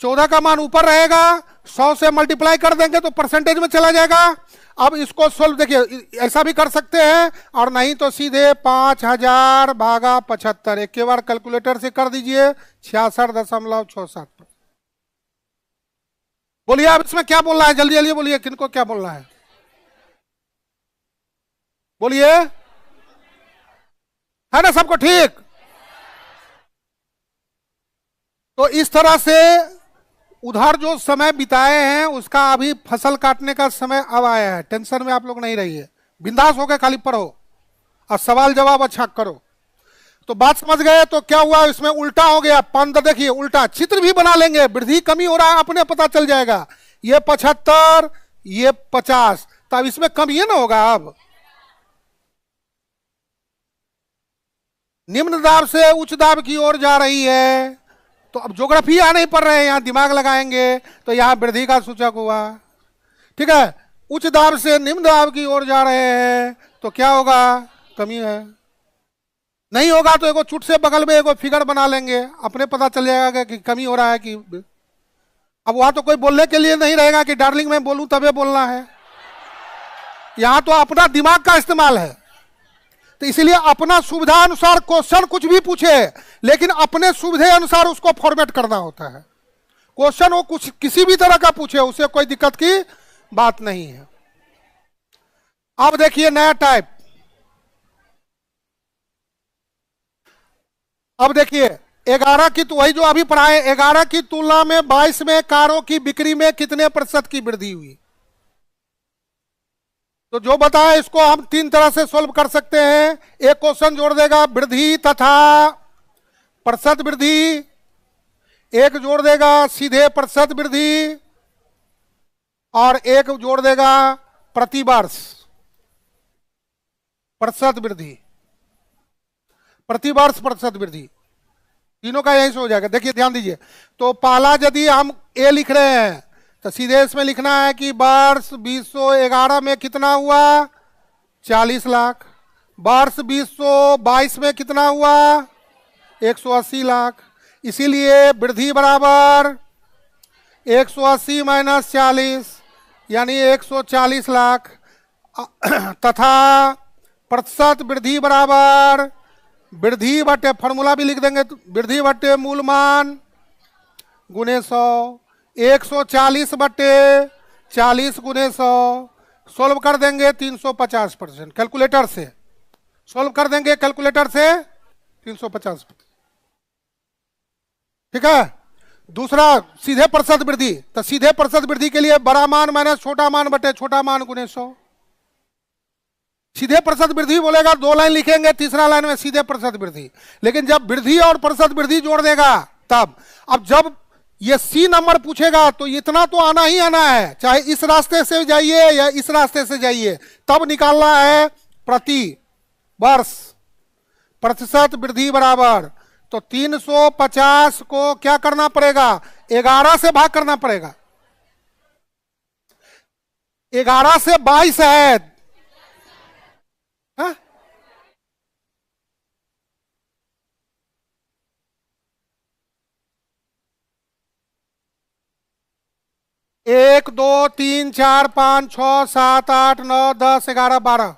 14 का मान ऊपर रहेगा, 100 से मल्टीप्लाई कर देंगे तो परसेंटेज में चला जाएगा। अब इसको सोल्व देखिए, ऐसा भी कर सकते हैं और नहीं तो सीधे 5000 भागा 75, एक के बार कैलकुलेटर से कर दीजिए 66.67। बोलिए अब इसमें क्या बोलना है, जल्दी जल्दी बोलिए, किनको क्या बोलना है, बोलिए, है ना सबको ठीक? तो इस तरह से उधर जो समय बिताए हैं उसका अभी फसल काटने का समय अब आया है। टेंशन में आप लोग नहीं रहिए, बिंदास होकर खाली पढ़ो और सवाल जवाब अच्छा करो। तो बात समझ गए? तो क्या हुआ इसमें, उल्टा हो गया। 15 देखिए उल्टा, चित्र भी बना लेंगे, वृद्धि कमी हो रहा है अपने पता चल जाएगा। ये 75, ये 50, तो अब इसमें कम ये ना होगा। अब निम्न दाब से उच्च दाब की ओर जा रही है, तो अब ज्योग्राफी यहाँ नहीं पढ़ रहे हैं, यहाँ दिमाग लगाएंगे तो यहाँ वृद्धि का सूचक हुआ। ठीक है, उच्च दाब से निम्न दाब की ओर जा रहे हैं तो क्या होगा, कमी है। नहीं होगा तो एगो चुट से बगल में एगो फिगर बना लेंगे, अपने पता चल जाएगा कि कमी हो रहा है कि। अब वहां तो कोई बोलने के लिए नहीं रहेगा कि डार्लिंग मैं बोलूं तबे बोलना है, यहां तो अपना दिमाग का इस्तेमाल है। तो इसीलिए अपना सुविधा अनुसार क्वेश्चन कुछ भी पूछे, लेकिन अपने सुविधा अनुसार उसको फॉर्मेट करना होता है। क्वेश्चन वो कुछ किसी भी तरह का पूछे, उसे कोई दिक्कत की बात नहीं है। अब देखिए नया टाइप, अब देखिए 11 की, तो वही जो अभी पढ़ाए, 11 की तुलना में 22 में कारों की बिक्री में कितने प्रतिशत की वृद्धि हुई। तो जो बताया इसको हम 3 तरह से सोल्व कर सकते हैं। एक क्वेश्चन जोड़ देगा वृद्धि तथा प्रतिशत वृद्धि, एक जोड़ देगा सीधे प्रतिशत वृद्धि, और एक जोड़ देगा प्रति वर्ष प्रतिशत वृद्धि, प्रति वर्ष प्रतिशत वृद्धि, तीनों का यही से हो जाएगा। देखिए ध्यान दीजिए, तो पहला यदि हम ए लिख रहे हैं तो सीधे इसमें लिखना है कि वर्ष 2011 में कितना हुआ, 40 लाख। वर्ष 2022 में कितना हुआ, 180 लाख। इसीलिए वृद्धि बराबर 180 माइनस 40 यानी 140 लाख, तथा प्रतिशत वृद्धि बराबर वृद्धि बटे, फॉर्मूला भी लिख देंगे, तो वृद्धि बटे मूल मान गुने 100, 140/40 गुने 100, सोल्व कर देंगे 350%। कैलकुलेटर से सोल्व कर देंगे, कैलकुलेटर से 350%। ठीक है, दूसरा सीधे प्रतिशत वृद्धि, तो सीधे प्रतिशत वृद्धि के लिए बड़ा मान माइनस छोटा मान बटे छोटा मान गुने 100। सीधे प्रतिशत वृद्धि बोलेगा 2 लाइन लिखेंगे, तीसरा लाइन में सीधे प्रतिशत वृद्धि। लेकिन जब वृद्धि और प्रतिशत वृद्धि जोड़ देगा तब, अब जब ये सी नंबर पूछेगा तो इतना तो आना ही आना है, चाहे इस रास्ते से जाइए या इस रास्ते से जाइए, तब निकालना है प्रति वर्ष प्रतिशत वृद्धि बराबर। तो 350 को क्या करना पड़ेगा, 11 से भाग करना पड़ेगा। 11 से 22 है, हा? एक, दो, तीन, चार, 5, 6, 7, 8, 9, 10, 11, 12।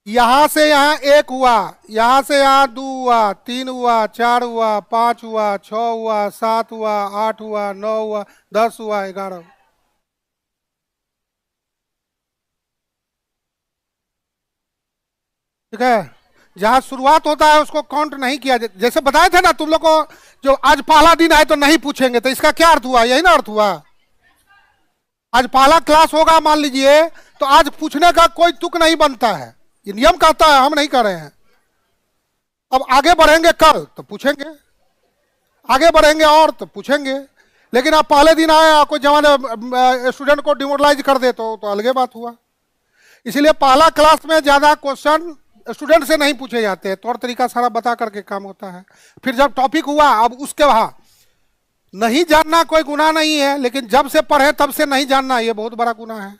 यहां से यहां 1 हुआ, यहां से यहां 2 हुआ, 3 हुआ, 4 हुआ, 5 हुआ, 6 हुआ, 7 हुआ, 8 हुआ, 9 हुआ, 10 हुआ, 11। ठीक है, जहां शुरुआत होता है उसको काउंट नहीं किया। जैसे बताए थे ना तुम लोग को, जो आज पहला दिन है तो नहीं पूछेंगे, तो इसका क्या अर्थ हुआ, यही ना अर्थ हुआ। आज पहला क्लास होगा मान लीजिए, तो आज पूछने का कोई तुक नहीं बनता है, ये नियम कहता है, हम नहीं कर रहे हैं। अब आगे बढ़ेंगे कल तो पूछेंगे, आगे बढ़ेंगे और तो पूछेंगे। लेकिन आप पहले दिन आए कोई जवान स्टूडेंट को डिमोरलाइज कर दे तो अलगे बात हुआ। इसीलिए पहला क्लास में ज्यादा क्वेश्चन स्टूडेंट से नहीं पूछे जाते हैं, तौर तरीका सारा बता करके काम होता है। फिर जब टॉपिक हुआ, अब उसके वहां नहीं जानना कोई गुनाह नहीं है, लेकिन जब से पढ़े तब से नहीं जानना ये बहुत बड़ा गुनाह है,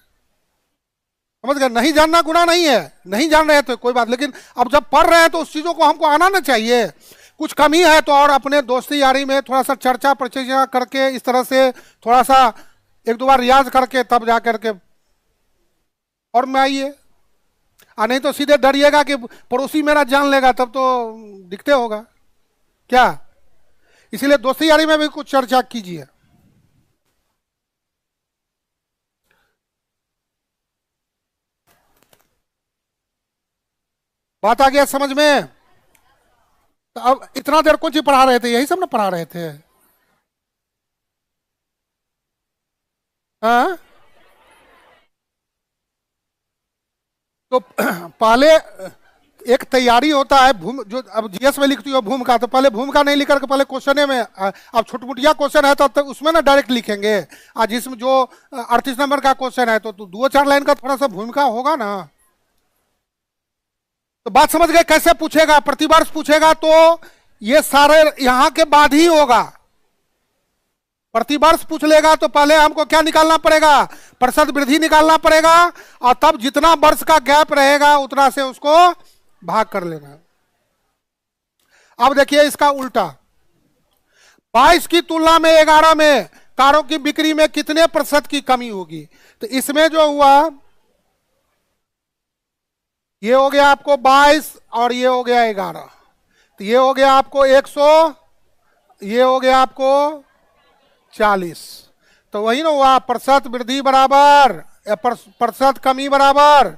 समझ गए। नहीं जानना गुनाह नहीं है, नहीं जान रहे तो कोई बात, लेकिन अब जब पढ़ रहे हैं तो उस चीजों को हमको आना ना चाहिए। कुछ कमी है तो और अपने दोस्ती यारी में थोड़ा सा चर्चा परिचर्चा करके, इस तरह से थोड़ा सा 1-2 बार रियाज करके तब जा करके और में आइए। नहीं तो सीधे डरिएगा कि पड़ोसी मेरा जान लेगा, तब तो दिखते होगा क्या। इसीलिए दोस्ती यारी में भी कुछ चर्चा कीजिए। बात आ गया समझ में। तो अब इतना देर कौन चीज पढ़ा रहे थे, यही सब ना पढ़ा रहे थे। हाँ, तो पहले एक तैयारी होता है भूम, जो अब जीएस में लिखती हो भूमिका, तो पहले भूमिका नहीं लिख करके पहले क्वेश्चन में, अब छोटमुटिया क्वेश्चन है तो उसमें ना डायरेक्ट लिखेंगे। आज जिसमें जो 38 नंबर का क्वेश्चन है तो 2-4 लाइन का थोड़ा सा भूमिका होगा ना। तो बात समझ गए कैसे पूछेगा, प्रतिवर्ष पूछेगा तो ये सारे यहां के बाद ही होगा। प्रतिवर्ष पूछ लेगा तो पहले हमको क्या निकालना पड़ेगा, प्रतिशत वृद्धि निकालना पड़ेगा, और तब जितना वर्ष का गैप रहेगा उतना से उसको भाग कर लेना। अब देखिए इसका उल्टा, 22 की तुलना में 11 में कारों की बिक्री में कितने प्रतिशत की कमी होगी। तो इसमें जो हुआ, ये हो गया आपको 22 और ये हो गया 11, तो ये हो गया आपको 100, ये हो गया आपको 40। तो वही ना हुआ, प्रतिशत वृद्धि बराबर या प्रतिशत कमी बराबर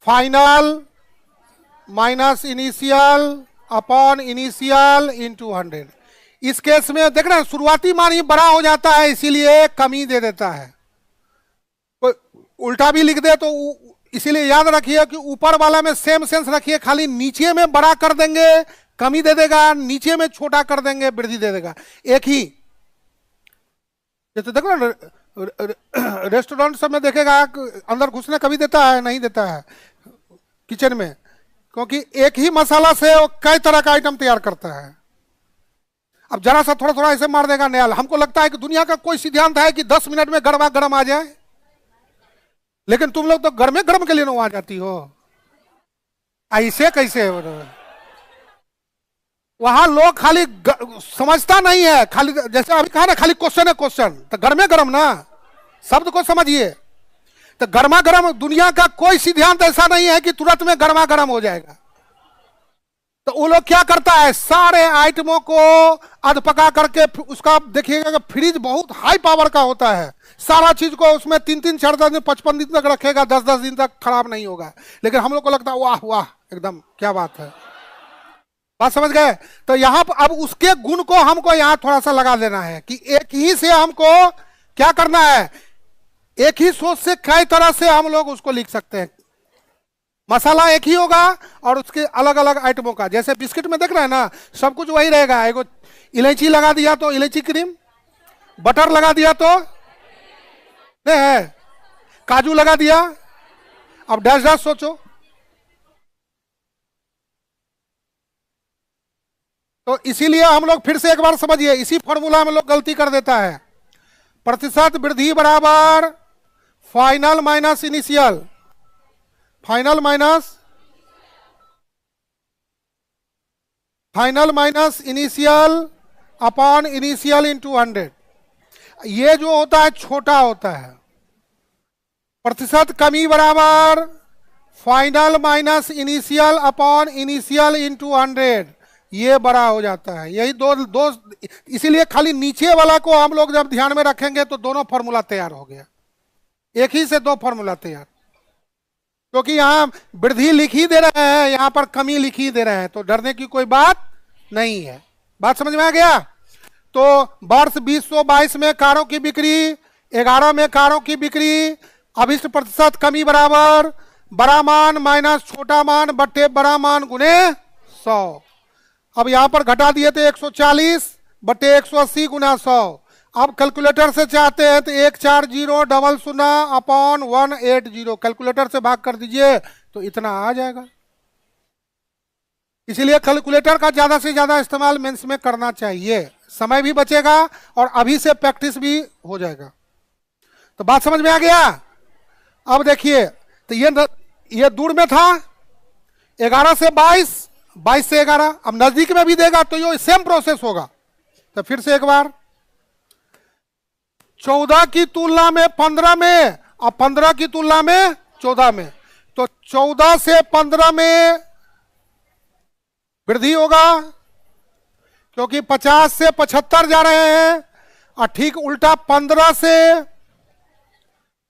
final minus initial upon initial into 100। इस केस में देख रहे हैं शुरुआती मान ही बड़ा हो जाता है, इसीलिए कमी दे देता है। कोई उल्टा भी लिख दे तो इसीलिए याद रखिए कि ऊपर वाला में सेम सेंस रखिए, खाली नीचे में बड़ा कर देंगे कमी दे देगा, नीचे में छोटा कर देंगे वृद्धि दे देगा। एक ही जैसे देखो ना रेस्टोरेंट सब में देखेगा अंदर घुसने कभी देता है, नहीं देता है किचन में, क्योंकि एक ही मसाला से वो कई तरह का आइटम तैयार करता है। अब जरा सा थोड़ा थोड़ा ऐसे मार देगा नया। हमको लगता है कि दुनिया का कोई सिद्धांत है कि 10 मिनट में गर्मा गर्म आ जाए, लेकिन तुम लोग तो गर्मे गर्म के लिए ना आ जाती हो, ऐसे कैसे हो रहा है? वहां लोग खाली समझता नहीं है, खाली जैसे अभी कहा ना खाली क्वेश्चन है क्वेश्चन, तो गर्मे गर्म ना शब्द को समझिए। तो गर्मा गर्म दुनिया का कोई सिद्धांत ऐसा नहीं है कि तुरंत में गर्मा गर्म हो जाएगा। तो वो लोग क्या करता है, सारे आइटमों को अध पका करके उसका देखिएगा कि फ्रिज बहुत हाई पावर का होता है, सारा चीज को उसमें 3-3, 4 दिन, 55 दिन तक रखेगा, 10-10 दिन तक खराब नहीं होगा। लेकिन हम लोग को लगता है वाह वाह एकदम क्या बात है। बात समझ गए? तो यहां पर अब उसके गुण को हमको यहां थोड़ा सा लगा देना है कि एक ही से हमको क्या करना है, एक ही सोच से कई तरह से हम लोग उसको लिख सकते हैं। मसाला एक ही होगा और उसके अलग अलग आइटमों का, जैसे बिस्किट में देख रहे हैं ना, सब कुछ वही रहेगा। एगो इलायची लगा दिया तो इलायची क्रीम, बटर लगा दिया तो नहीं है, काजू लगा दिया, अब डैश डैश सोचो। तो इसीलिए हम लोग फिर से एक बार समझिए, इसी फॉर्मूला में लोग गलती कर देता है। प्रतिशत वृद्धि बराबर final minus initial, final minus initial upon initial into 100। ये जो होता है छोटा होता है। प्रतिशत कमी बराबर final minus initial upon initial into 100, ये बड़ा हो जाता है। यही दो इसीलिए खाली नीचे वाला को हम लोग जब ध्यान में रखेंगे तो दोनों फॉर्मूला तैयार हो गया, एक ही से दो फॉर्मूला तैयार। क्योंकि यहां वृद्धि लिख ही दे रहे हैं, यहां पर कमी लिख ही दे रहे हैं, तो डरने की कोई बात नहीं है। बात समझ में आ गया? तो वर्ष 2022 में कारों की बिक्री 11 में कारों की बिक्री अभिष्ट प्रतिशत कमी बराबर बड़ा मान माइनस छोटा मान बट्टे बड़ा मान गुने 100। अब यहां पर घटा दिए थे 140 बट्टे 180 गुना 100। अब कैलकुलेटर से चाहते हैं तो 14000 अपॉन 180, कैलकुलेटर से भाग कर दीजिए तो इतना आ जाएगा। इसीलिए कैलकुलेटर का ज्यादा से ज्यादा इस्तेमाल मेंस में करना चाहिए, समय भी बचेगा और अभी से प्रैक्टिस भी हो जाएगा। तो बात समझ में आ गया? अब देखिए, तो ये दूर में था 11 से 22, 22 से 11, अब नजदीक में भी देगा तो ये सेम प्रोसेस होगा। तो फिर से एक बार 14 की तुलना में 15 में और 15 की तुलना में 14 में, तो 14 से 15 में वृद्धि होगा क्योंकि 50 से 75 जा रहे हैं, और ठीक उल्टा 15 से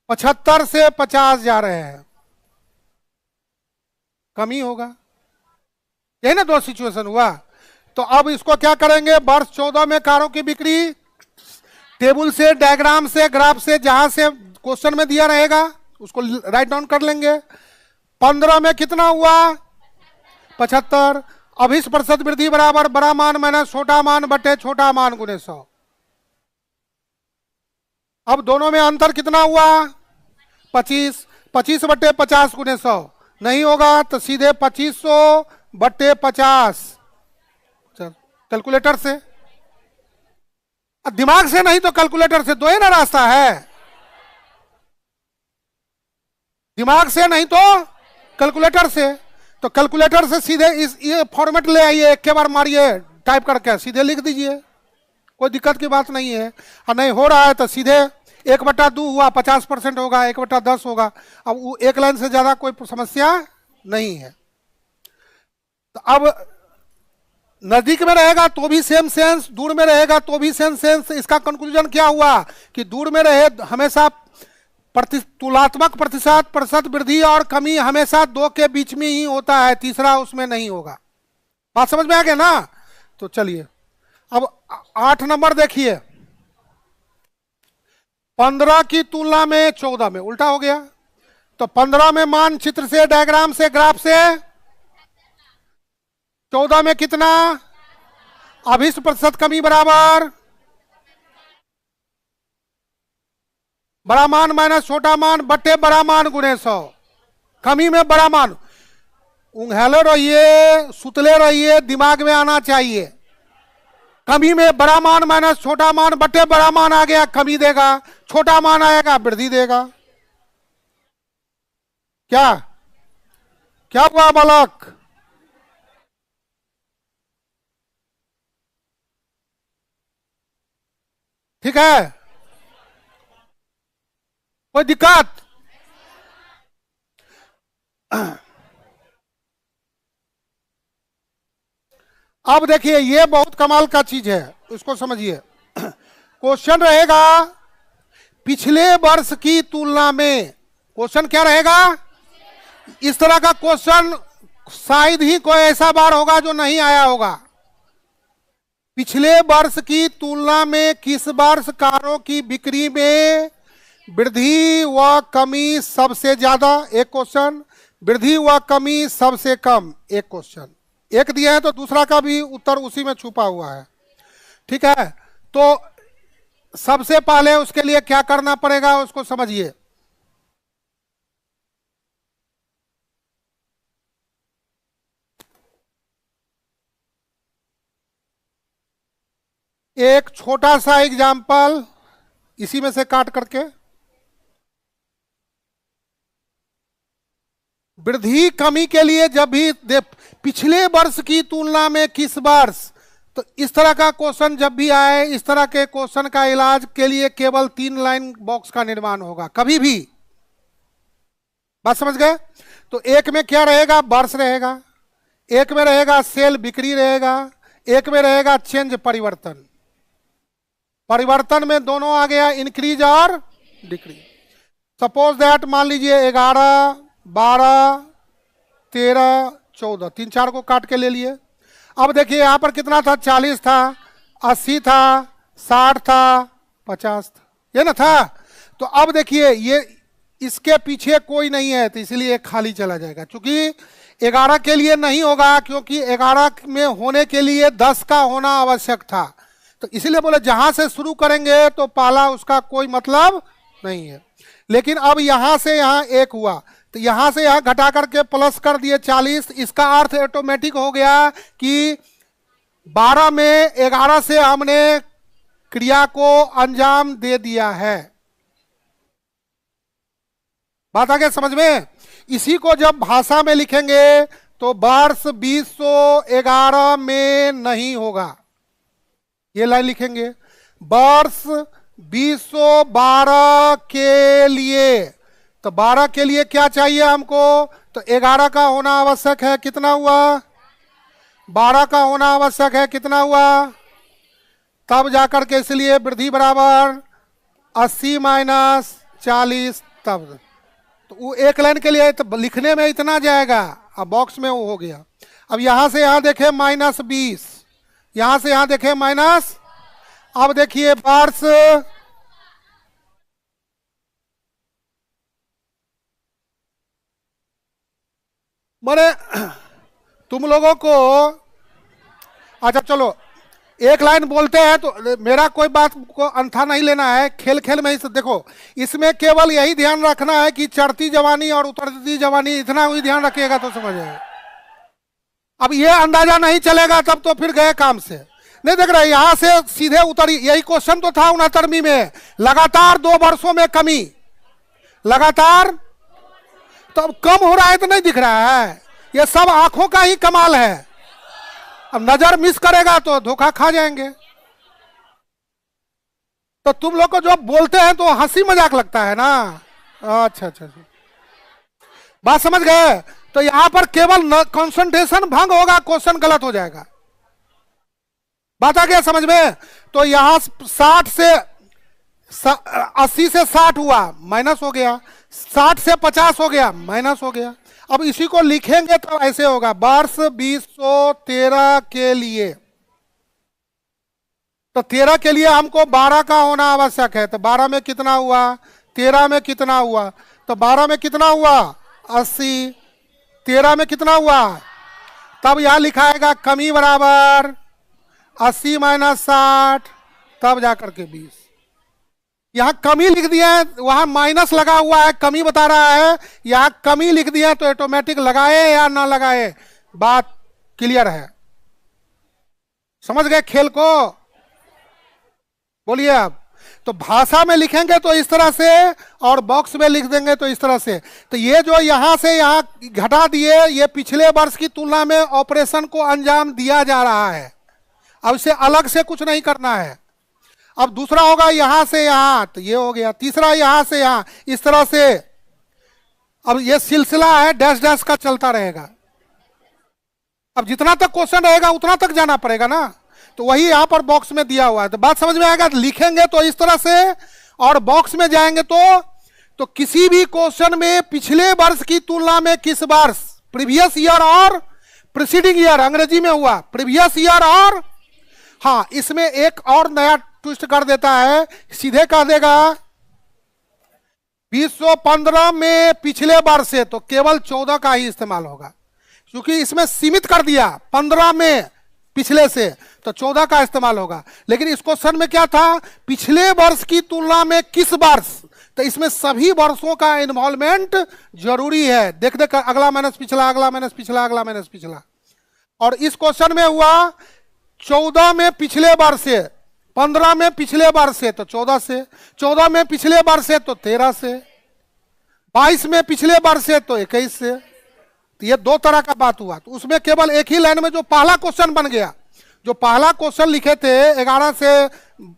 75 से 50 जा रहे हैं, कमी होगा। यही ना दो सिचुएशन हुआ। तो अब इसको क्या करेंगे, वर्ष 14 में कारों की बिक्री टेबल से, डायग्राम से, ग्राफ से, जहां से क्वेश्चन में दिया रहेगा उसको राइट डाउन कर लेंगे। 15 में कितना हुआ 75, अभिष्ट प्रतिशत वृद्धि बराबर बड़ा मान माइनस छोटा मान बटे छोटा मान गुने 100। अब दोनों में अंतर कितना हुआ 25, 25 बटे 50 गुने 100 नहीं होगा तो सीधे 2500 बटे 50, कैलकुलेटर से। दिमाग से नहीं तो कैलकुलेटर से, दो ही ना रास्ता है, दिमाग से नहीं तो कैलकुलेटर से। तो कैलकुलेटर से सीधे ये फॉर्मेट ले आइए, एक के बार मारिए टाइप करके सीधे लिख दीजिए, कोई दिक्कत की बात नहीं है। और नहीं हो रहा है तो सीधे 1/2 हुआ 50% होगा, 1/10 होगा। अब वो एक लाइन से ज्यादा कोई समस्या नहीं है। तो अब नजदीक में रहेगा तो भी सेम सेंस, दूर में रहेगा तो भी सेम सेंस। इसका कंक्लूजन क्या हुआ कि दूर में रहे हमेशा तुलनात्मक प्रतिशत वृद्धि और कमी हमेशा दो के बीच में ही होता है, तीसरा उसमें नहीं होगा। बात समझ में आ गया ना? तो चलिए अब 8 नंबर देखिए, 15 की तुलना में 14 में उल्टा हो गया। तो 15 में मानचित्र से, डायग्राम से, ग्राफ से, 14 में कितना अभिष्ट प्रतिशत कमी बराबर बड़ा मान माइनस छोटा मान बट्टे बड़ा मान गुने 100। कमी में बड़ा मान, उंघेले रहिए, सुतले रहिए, दिमाग में आना चाहिए। कमी में बड़ा मान माइनस छोटा मान बट्टे बड़ा मान आ गया, कमी देगा, छोटा मान आएगा वृद्धि देगा। क्या क्या हुआ बालक? ठीक है, कोई दिक्कत? अब देखिए ये बहुत कमाल का चीज है, इसको समझिए। क्वेश्चन रहेगा पिछले वर्ष की तुलना में, क्वेश्चन क्या रहेगा? इस तरह का क्वेश्चन शायद ही कोई ऐसा बार होगा जो नहीं आया होगा। पिछले वर्ष की तुलना में किस वर्ष कारों की बिक्री में वृद्धि व कमी सबसे ज्यादा, एक क्वेश्चन। वृद्धि व कमी सबसे कम, एक क्वेश्चन। एक दिया है तो दूसरा का भी उत्तर उसी में छुपा हुआ है। ठीक है, तो सबसे पहले उसके लिए क्या करना पड़ेगा उसको समझिए। एक छोटा सा एग्जाम्पल इसी में से काट करके, वृद्धि कमी के लिए जब भी पिछले वर्ष की तुलना में किस वर्ष, तो इस तरह का क्वेश्चन जब भी आए, इस तरह के क्वेश्चन का इलाज के लिए केवल 3 लाइन बॉक्स का निर्माण होगा कभी भी। बात समझ गए? तो एक में क्या रहेगा, वर्ष रहेगा, एक में रहेगा सेल बिक्री रहेगा, एक में रहेगा चेंज परिवर्तन। परिवर्तन में दोनों आ गया, इंक्रीज और डिक्रीज। सपोज दैट मान लीजिए 11, 12, 13, 14, 3-4 को काट के ले लिए। अब देखिए यहां पर कितना था, 40 था, 80 था, 60 था, 50 था, ये ना था। तो अब देखिए ये इसके पीछे कोई नहीं है तो इसलिए खाली चला जाएगा, क्योंकि 11 के लिए नहीं होगा, क्योंकि 11 में होने के लिए 10 का होना आवश्यक था। तो इसीलिए बोले जहां से शुरू करेंगे तो पहला उसका कोई मतलब नहीं है। लेकिन अब यहां से यहां 1 हुआ तो यहां से यहां घटा करके प्लस कर दिए 40, इसका अर्थ ऑटोमेटिक हो गया कि 12 में 11 से हमने क्रिया को अंजाम दे दिया है। बात आ गया समझ में? इसी को जब भाषा में लिखेंगे तो वर्ष 2011 में नहीं होगा, ये लाइन लिखेंगे वर्ष 2012 के लिए। तो 12 के लिए क्या चाहिए हमको, तो 11 का होना आवश्यक है, कितना हुआ, 12 का होना आवश्यक है, कितना हुआ, तब जाकर के इसलिए वृद्धि बराबर 80 माइनस 40, तब तो वो एक लाइन के लिए तो लिखने में इतना जाएगा, अब बॉक्स में वो हो गया। अब यहां से यहां देखें -20, यहां से यहां देखें माइनस। अब देखिए वर्ष मैंने तुम लोगों को, अच्छा चलो एक लाइन बोलते हैं तो मेरा कोई बात को अंथा नहीं लेना है, खेल खेल में ही देखो। इसमें केवल यही ध्यान रखना है कि चढ़ती जवानी और उतरती जवानी, इतना ही ध्यान रखिएगा तो समझ आएगा। अब ये अंदाजा नहीं चलेगा तब तो फिर गए काम से। नहीं देख रहे, यहां से सीधे उतरी, यही क्वेश्चन तो था 69वीं में, लगातार 2 वर्षों में कमी, लगातार। तो अब कम हो रहा है तो नहीं दिख रहा है, ये सब आंखों का ही कमाल है। अब नजर मिस करेगा तो धोखा खा जाएंगे। तो तुम लोग को जो बोलते हैं तो हंसी मजाक लगता है ना। अच्छा अच्छा, बात समझ गए? तो यहां पर केवल कंसंट्रेशन भंग होगा, क्वेश्चन गलत हो जाएगा। बात आ गया समझ में? तो यहां 60 से 80 से 60 हुआ, माइनस हो गया, 60 से 50 हो गया, माइनस हो गया। अब इसी को लिखेंगे तो ऐसे होगा, वर्ष 2013 के लिए। तो 13 के लिए हमको 12 का होना आवश्यक है, तो 12 में कितना हुआ, 13 में कितना हुआ, तो 12 में कितना हुआ 80, 13 में कितना हुआ, तब यहां लिखाएगा कमी बराबर 80 माइनस 60, तब जाकर के 20। यहां कमी लिख दिया है, वहां माइनस लगा हुआ है, कमी बता रहा है, यहां कमी लिख दिया तो ऑटोमेटिक लगाए या ना लगाए, बात क्लियर है। समझ गए खेल को? बोलिए आप। तो भाषा में लिखेंगे तो इस तरह से, और बॉक्स में लिख देंगे तो इस तरह से। तो ये जो यहां से यहां घटा दिए, ये पिछले वर्ष की तुलना में ऑपरेशन को अंजाम दिया जा रहा है। अब इसे अलग से कुछ नहीं करना है। अब दूसरा होगा यहां से यहां, तो ये हो गया। तीसरा यहां से यहां, इस तरह से। अब ये सिलसिला है, डैश डैश का चलता रहेगा। अब जितना तक क्वेश्चन रहेगा उतना तक जाना पड़ेगा ना, तो वही यहां पर बॉक्स में दिया हुआ है। तो बात समझ में आएगा? लिखेंगे तो इस तरह से, और बॉक्स में जाएंगे तो किसी भी क्वेश्चन में पिछले वर्ष की तुलना में किस वर्ष, प्रीवियस ईयर और प्रीसीडिंग ईयर अंग्रेजी में हुआ, प्रीवियस ईयर और, हाँ इसमें एक और नया ट्विस्ट कर देता है, सीधे कह देगा 2015 में पिछले वर्ष से, तो केवल 14 का ही इस्तेमाल होगा, क्योंकि इसमें सीमित कर दिया 15 में पिछले से, तो 14 का इस्तेमाल होगा। लेकिन इस क्वेश्चन में क्या था, पिछले वर्ष की तुलना में किस वर्ष, तो इसमें सभी वर्षों का इन्वॉल्वमेंट जरूरी है। देख देख अगला माइनस पिछला, अगला माइनस पिछला, अगला माइनस पिछला। और इस क्वेश्चन में हुआ 14 में पिछले वर्ष से, 15 में पिछले वर्ष से तो 14 से, 14 में पिछले वर्ष से तो 13 से, 22 में पिछले वर्ष से तो 21 से। तो ये दो तरह का बात हुआ। तो उसमें केवल एक ही लाइन में जो पहला क्वेश्चन बन गया, जो पहला क्वेश्चन लिखे थे 11 से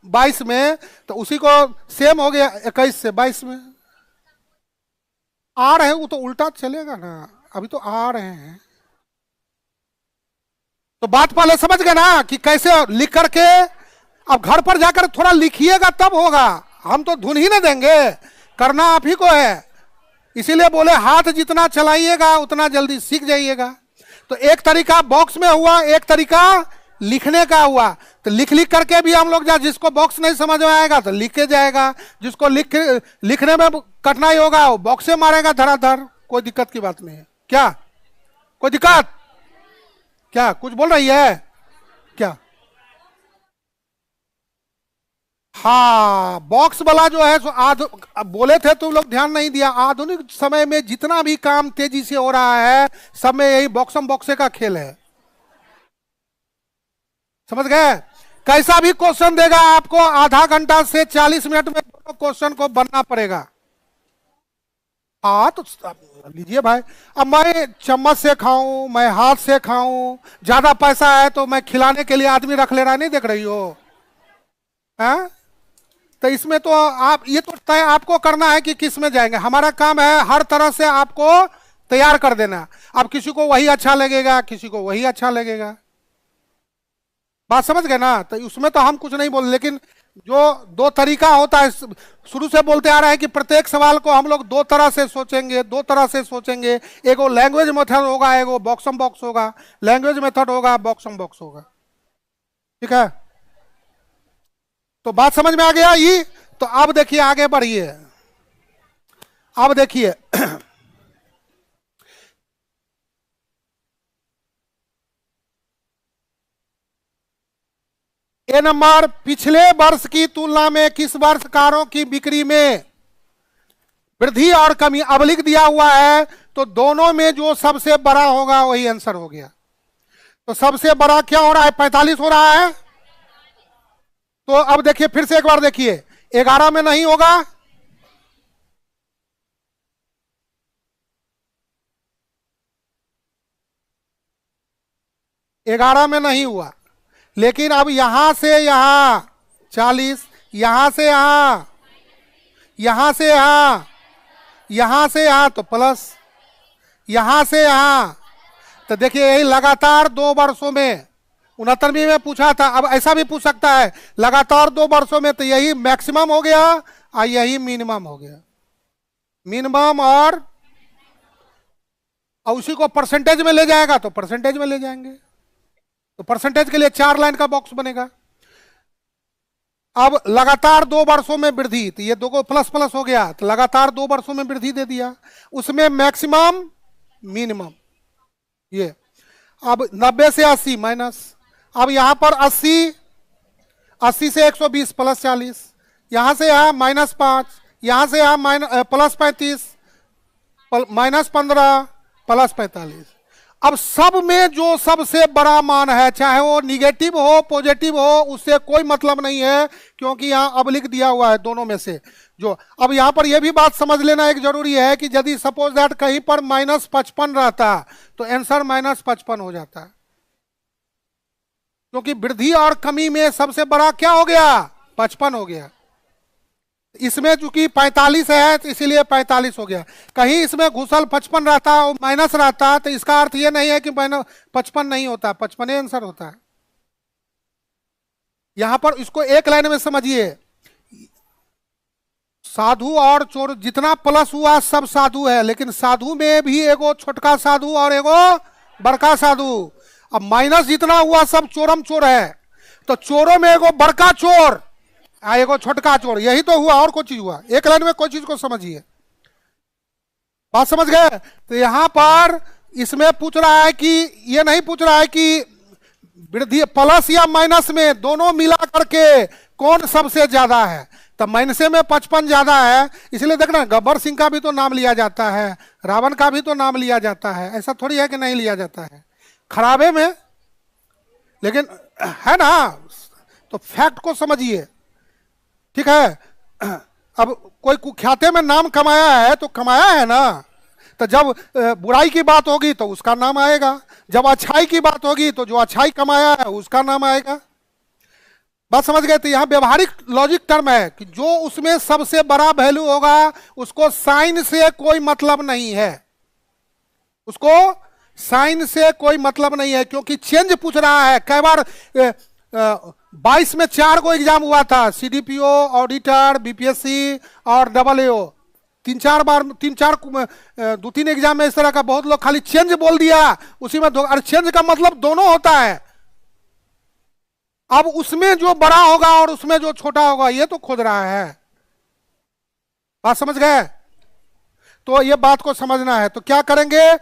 22 में, तो उसी को सेम हो गया 21 से 22 में। आ रहे हैं वो तो उल्टा चलेगा ना, अभी तो आ रहे हैं। तो बात पहले समझ गए ना कि कैसे लिख करके, अब घर पर जाकर थोड़ा लिखिएगा तब होगा, हम तो धुन ही ना देंगे, करना आप ही को है। इसीलिए बोले हाथ जितना चलाइएगा उतना जल्दी सीख जाइएगा। तो एक तरीका बॉक्स में हुआ, एक तरीका लिखने का हुआ। तो लिख लिख करके भी हम लोग, जिसको बॉक्स नहीं समझ में आएगा तो लिख के जाएगा, जिसको लिखने में कठिनाई होगा वो बॉक्स से मारेगा धड़ाधड़, कोई दिक्कत की बात नहीं है। क्या कोई दिक्कत, क्या कुछ बोल रही है क्या? हाँ बॉक्स वाला जो है सो बोले थे तुम लोग ध्यान नहीं दिया। आधुनिक समय में जितना भी काम तेजी से हो रहा है सब में यही बॉक्सम बॉक्से का खेल है, समझ गए? कैसा भी क्वेश्चन देगा आपको आधा घंटा से 40 मिनट में दोनों क्वेश्चन को बनना पड़ेगा। हाँ तो लीजिए भाई, अब मैं चम्मच से खाऊं, मैं हाथ से खाऊं, ज्यादा पैसा है तो मैं खिलाने के लिए आदमी रख ले रहा, नहीं देख रही हो? हाँ तो इसमें तो आप ये तो तय आपको करना है कि किस में जाएंगे। हमारा काम है हर तरह से आपको तैयार कर देना। अब किसी को वही अच्छा लगेगा, किसी को वही अच्छा लगेगा, बात समझ गए ना? तो उसमें तो हम कुछ नहीं बोल, लेकिन जो दो तरीका होता है, शुरू से बोलते आ रहा है कि प्रत्येक सवाल को हम लोग दो तरह से सोचेंगे, दो तरह से सोचेंगे। एक वो लैंग्वेज मेथड होगा, एक वो बॉक्सम बॉक्स होगा। लैंग्वेज मेथड होगा, बॉक्सम बॉक्स होगा, ठीक है? तो बात समझ में आ गया ये? तो अब देखिए आगे बढ़िए, अब देखिए ए नंबर, पिछले वर्ष की तुलना में किस वर्ष कारों की बिक्री में वृद्धि और कमी। अब लिख दिया हुआ है तो दोनों में जो सबसे बड़ा होगा वही आंसर हो गया। तो सबसे बड़ा क्या हो रहा है? 45 हो रहा है। तो अब देखिए फिर से एक बार देखिए, 11 में नहीं होगा, ग्यारह में नहीं हुआ, लेकिन अब यहां से यहां 40, यहां से यहां, यहां से यहां, यहां से यहां तो प्लस, यहां से यहां। तो देखिए यही लगातार 2 वर्षों में, 69वीं में पूछा था, अब ऐसा भी पूछ सकता है लगातार 2 वर्षों में, तो यही मैक्सिमम हो गया और यही मिनिमम हो गया। मिनिमम और उसी को परसेंटेज में ले जाएगा तो परसेंटेज में ले जाएंगे, तो परसेंटेज के लिए 4 लाइन का बॉक्स बनेगा। अब लगातार 2 वर्षों में वृद्धि, तो ये दो को प्लस प्लस हो गया, तो लगातार 2 वर्षों में वृद्धि दे दिया, उसमें मैक्सिमम मिनिमम ये। अब 90 से 80 माइनस, अब यहां पर 80, 80 से 120 प्लस 40, यहां से यहां -5, यहां से यहां प्लस 35, माइनस 15, प्लस 45। अब सब में जो सबसे बड़ा मान है, चाहे वो निगेटिव हो पॉजिटिव हो, उससे कोई मतलब नहीं है, क्योंकि यहां अब लिख दिया हुआ है दोनों में से जो। अब यहां पर यह भी बात समझ लेना एक जरूरी है कि यदि सपोज दैट कहीं पर -55 रहता तो आंसर -55 हो जाता है, क्योंकि वृद्धि और कमी में सबसे बड़ा क्या हो गया? 55 हो गया। इसमें चूंकि 45 है तो इसीलिए 45 हो गया। कहीं इसमें घुसल 55 रहता और माइनस रहता तो इसका अर्थ ये नहीं है कि 55 नहीं होता, 55 आंसर होता है। यहां पर इसको एक लाइन में समझिए, साधु और चोर जितना प्लस हुआ सब साधु है, लेकिन साधु में भी एगो छोटका साधु और एगो बड़का साधु। अब माइनस जितना हुआ सब चोरम चोर है, तो चोरों में एगो बड़का चोर एगो छोटका चोर, यही तो हुआ, और कोई चीज हुआ? एक लाइन में कोई चीज को समझिए, बात समझ गए? तो यहां पर इसमें पूछ रहा है कि, ये नहीं पूछ रहा है कि वृद्धि प्लस या माइनस में दोनों मिला करके कौन सबसे ज्यादा है। तो माइनसे में 55 ज्यादा है, इसलिए देखना गब्बर सिंह का भी तो नाम लिया जाता है, रावण का भी तो नाम लिया जाता है, ऐसा थोड़ी है कि नहीं लिया जाता है खराबे में, लेकिन है ना। तो फैक्ट को समझिए, ठीक है। अब कोई कुख्याते में नाम कमाया है तो कमाया है ना, तो जब बुराई की बात होगी तो उसका नाम आएगा, जब अच्छाई की बात होगी तो जो अच्छाई कमाया है उसका नाम आएगा। बात समझ गए? तो यहां व्यवहारिक लॉजिक टर्म है कि जो उसमें सबसे बड़ा वैल्यू होगा उसको साइन से कोई मतलब नहीं है, उसको साइन से कोई मतलब नहीं है, क्योंकि चेंज पूछ रहा है। कई बार 22 में 4 को एग्जाम हुआ था, सीडीपीओ, ऑडिटर, बीपीएससी और डबलएओ, 2-3 एग्जाम में इस तरह का बहुत लोग खाली चेंज बोल दिया, उसी में और चेंज का मतलब दोनों होता है। अब उसमें जो बड़ा होगा और उसमें जो छोटा होगा ये तो खोज रहा है, बात समझ गए? तो ये बात को समझना है। तो क्या करेंगे,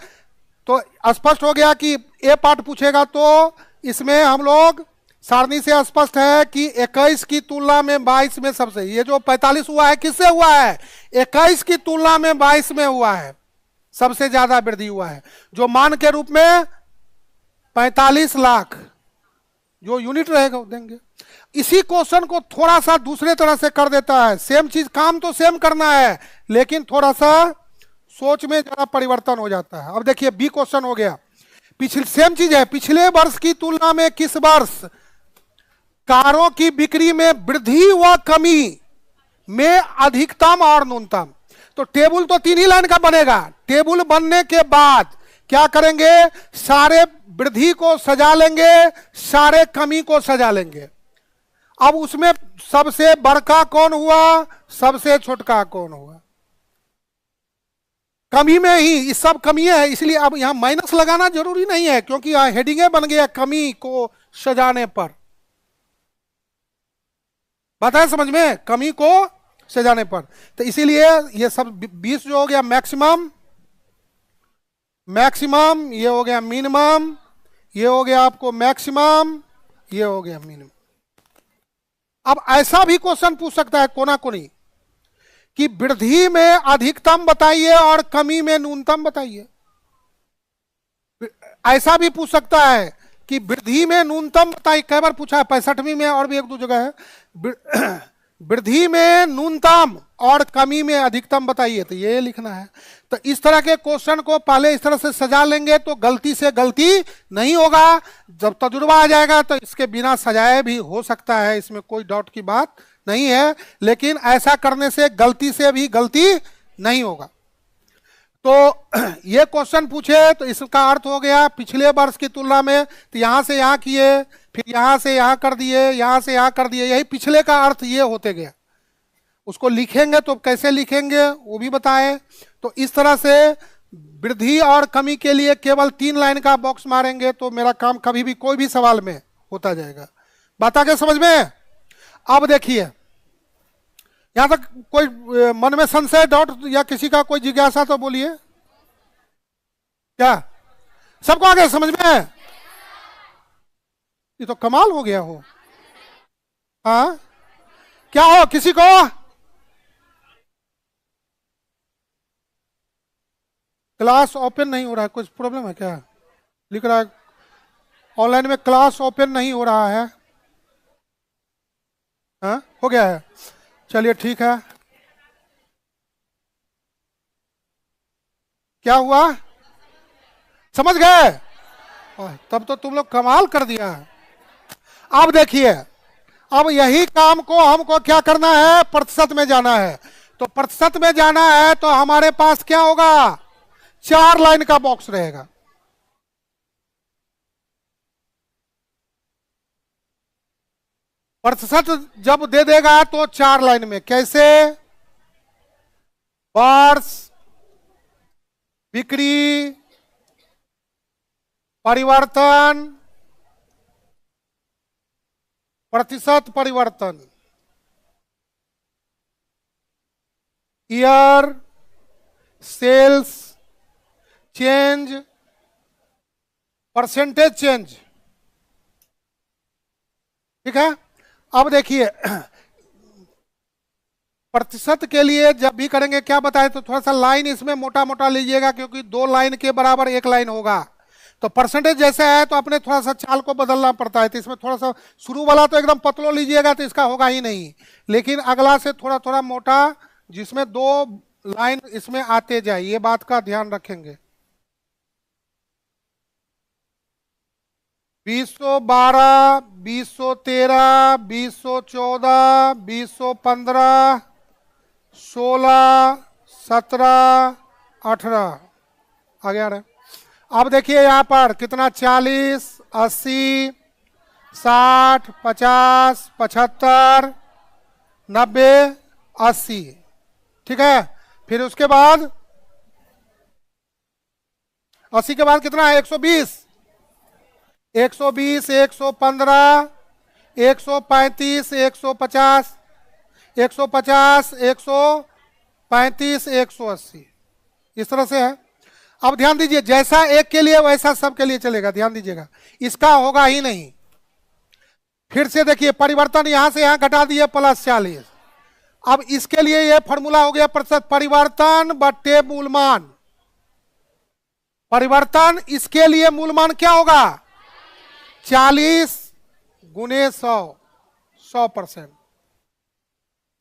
तो स्पष्ट हो गया कि ए पार्ट पूछेगा तो इसमें हम लोग सारणी से स्पष्ट है कि 21 की तुलना में 22 में सबसे, ये जो 45 हुआ है किससे हुआ है? 21 की तुलना में 22 में हुआ है, सबसे ज्यादा वृद्धि हुआ है, जो मान के रूप में 45 लाख जो यूनिट रहेगा वो देंगे। इसी क्वेश्चन को थोड़ा सा दूसरे तरह से कर देता है, सेम चीज, काम तो सेम करना है लेकिन थोड़ा सा सोच में जरा परिवर्तन हो जाता है। अब देखिए बी क्वेश्चन हो गया, पिछले सेम चीज है, पिछले वर्ष की तुलना में किस वर्ष कारों की बिक्री में वृद्धि व कमी में अधिकतम और न्यूनतम। तो टेबल तो 3 ही लाइन का बनेगा, टेबल बनने के बाद क्या करेंगे, सारे वृद्धि को सजा लेंगे, सारे कमी को सजा लेंगे। अब उसमें सबसे बड़का कौन हुआ, सबसे छोटका कौन हुआ, कमी में ही इस सब कमी है, इसलिए अब यहां माइनस लगाना जरूरी नहीं है क्योंकि यहां हेडिंगे बन गया कमी को सजाने पर। बात है समझ में, कमी को सजाने पर। तो इसीलिए ये सब 20 जो हो गया मैक्सिमम, मैक्सिमम ये हो गया मिनिमम, ये हो गया आपको मैक्सिमम, ये हो गया मिनिमम। अब ऐसा भी क्वेश्चन पूछ सकता है कोना कोनी कि वृद्धि में अधिकतम बताइए और कमी में न्यूनतम बताइए। ऐसा भी पूछ सकता है कि वृद्धि में न्यूनतम बताइए, कई बार पूछा है 65वीं में और भी 1-2 जगह है, वृद्धि में न्यूनतम और कमी में अधिकतम बताइए, तो ये लिखना है। तो इस तरह के क्वेश्चन को पहले इस तरह से सजा लेंगे तो गलती से गलती नहीं होगा। जब तजुर्बा आ जाएगा तो इसके बिना सजाए भी हो सकता है, इसमें कोई डाउट की बात नहीं है, लेकिन ऐसा करने से गलती से भी गलती नहीं होगा। तो ये क्वेश्चन पूछे तो इसका अर्थ हो गया पिछले वर्ष की तुलना में, तो यहां से यहां किए, फिर यहां से यहां कर दिए, यहां से यहां कर दिए, यही पिछले का अर्थ ये होते गया। उसको लिखेंगे तो कैसे लिखेंगे वो भी बताएं। तो इस तरह से वृद्धि और कमी के लिए केवल 3 लाइन का बॉक्स मारेंगे तो मेरा काम कभी भी कोई भी सवाल में होता जाएगा। बात आ गया समझ में? अब देखिए यहां तक कोई मन में संशय, डाउट या किसी का कोई जिज्ञासा तो बोलिए। क्या सबको आ गया समझ में? ये तो कमाल हो गया हो। हाँ क्या हो, किसी को क्लास ओपन नहीं हो रहा है, कुछ प्रॉब्लम है क्या? लिख रहा है ऑनलाइन में क्लास ओपन नहीं हो रहा है। हाँ हो गया है, चलिए ठीक है। क्या हुआ समझ गए? तब तो तुम लोग कमाल कर दिया। अब देखिए, अब यही काम को हमको क्या करना है, प्रतिशत में जाना है। तो प्रतिशत में जाना है तो हमारे पास क्या होगा, 4 लाइन का बॉक्स रहेगा। प्रतिशत जब दे देगा तो 4 लाइन में, कैसे? वर्ष, बिक्री, परिवर्तन, प्रतिशत परिवर्तन, year, sales change, percentage change. ठीक है। अब देखिए प्रतिशत के लिए जब भी करेंगे क्या बताए, तो थोड़ा सा लाइन इसमें मोटा मोटा लीजिएगा, क्योंकि 2 लाइन के बराबर 1 लाइन होगा। तो परसेंटेज जैसे है तो अपने थोड़ा सा चाल को बदलना पड़ता है, तो इसमें थोड़ा सा शुरू वाला तो एकदम पतलो लीजिएगा तो इसका होगा ही नहीं, लेकिन अगला से थोड़ा थोड़ा मोटा, जिसमें 2 लाइन इसमें आते जाए, ये बात का ध्यान रखेंगे। 2012, 2013, 2014, 2015, 16, 17, 18 आगे आ रहे हैं। अब देखिए यहां पर कितना, 40, 80, 60, 50, 75, 90, 80। ठीक है। फिर उसके बाद 80 के बाद कितना है, 120, 120, 115, 135, 150, 150, 135, 180, इस तरह से है। अब ध्यान दीजिए, जैसा एक के लिए वैसा सब के लिए चलेगा, ध्यान दीजिएगा, इसका होगा ही नहीं। फिर से देखिए परिवर्तन, यहां से यहां घटा दिए +40। अब इसके लिए यह फॉर्मूला हो गया प्रतिशत परिवर्तन बट्टे मूलमान। परिवर्तन, इसके लिए मूलमान क्या होगा, 40 गुने 100, 100%।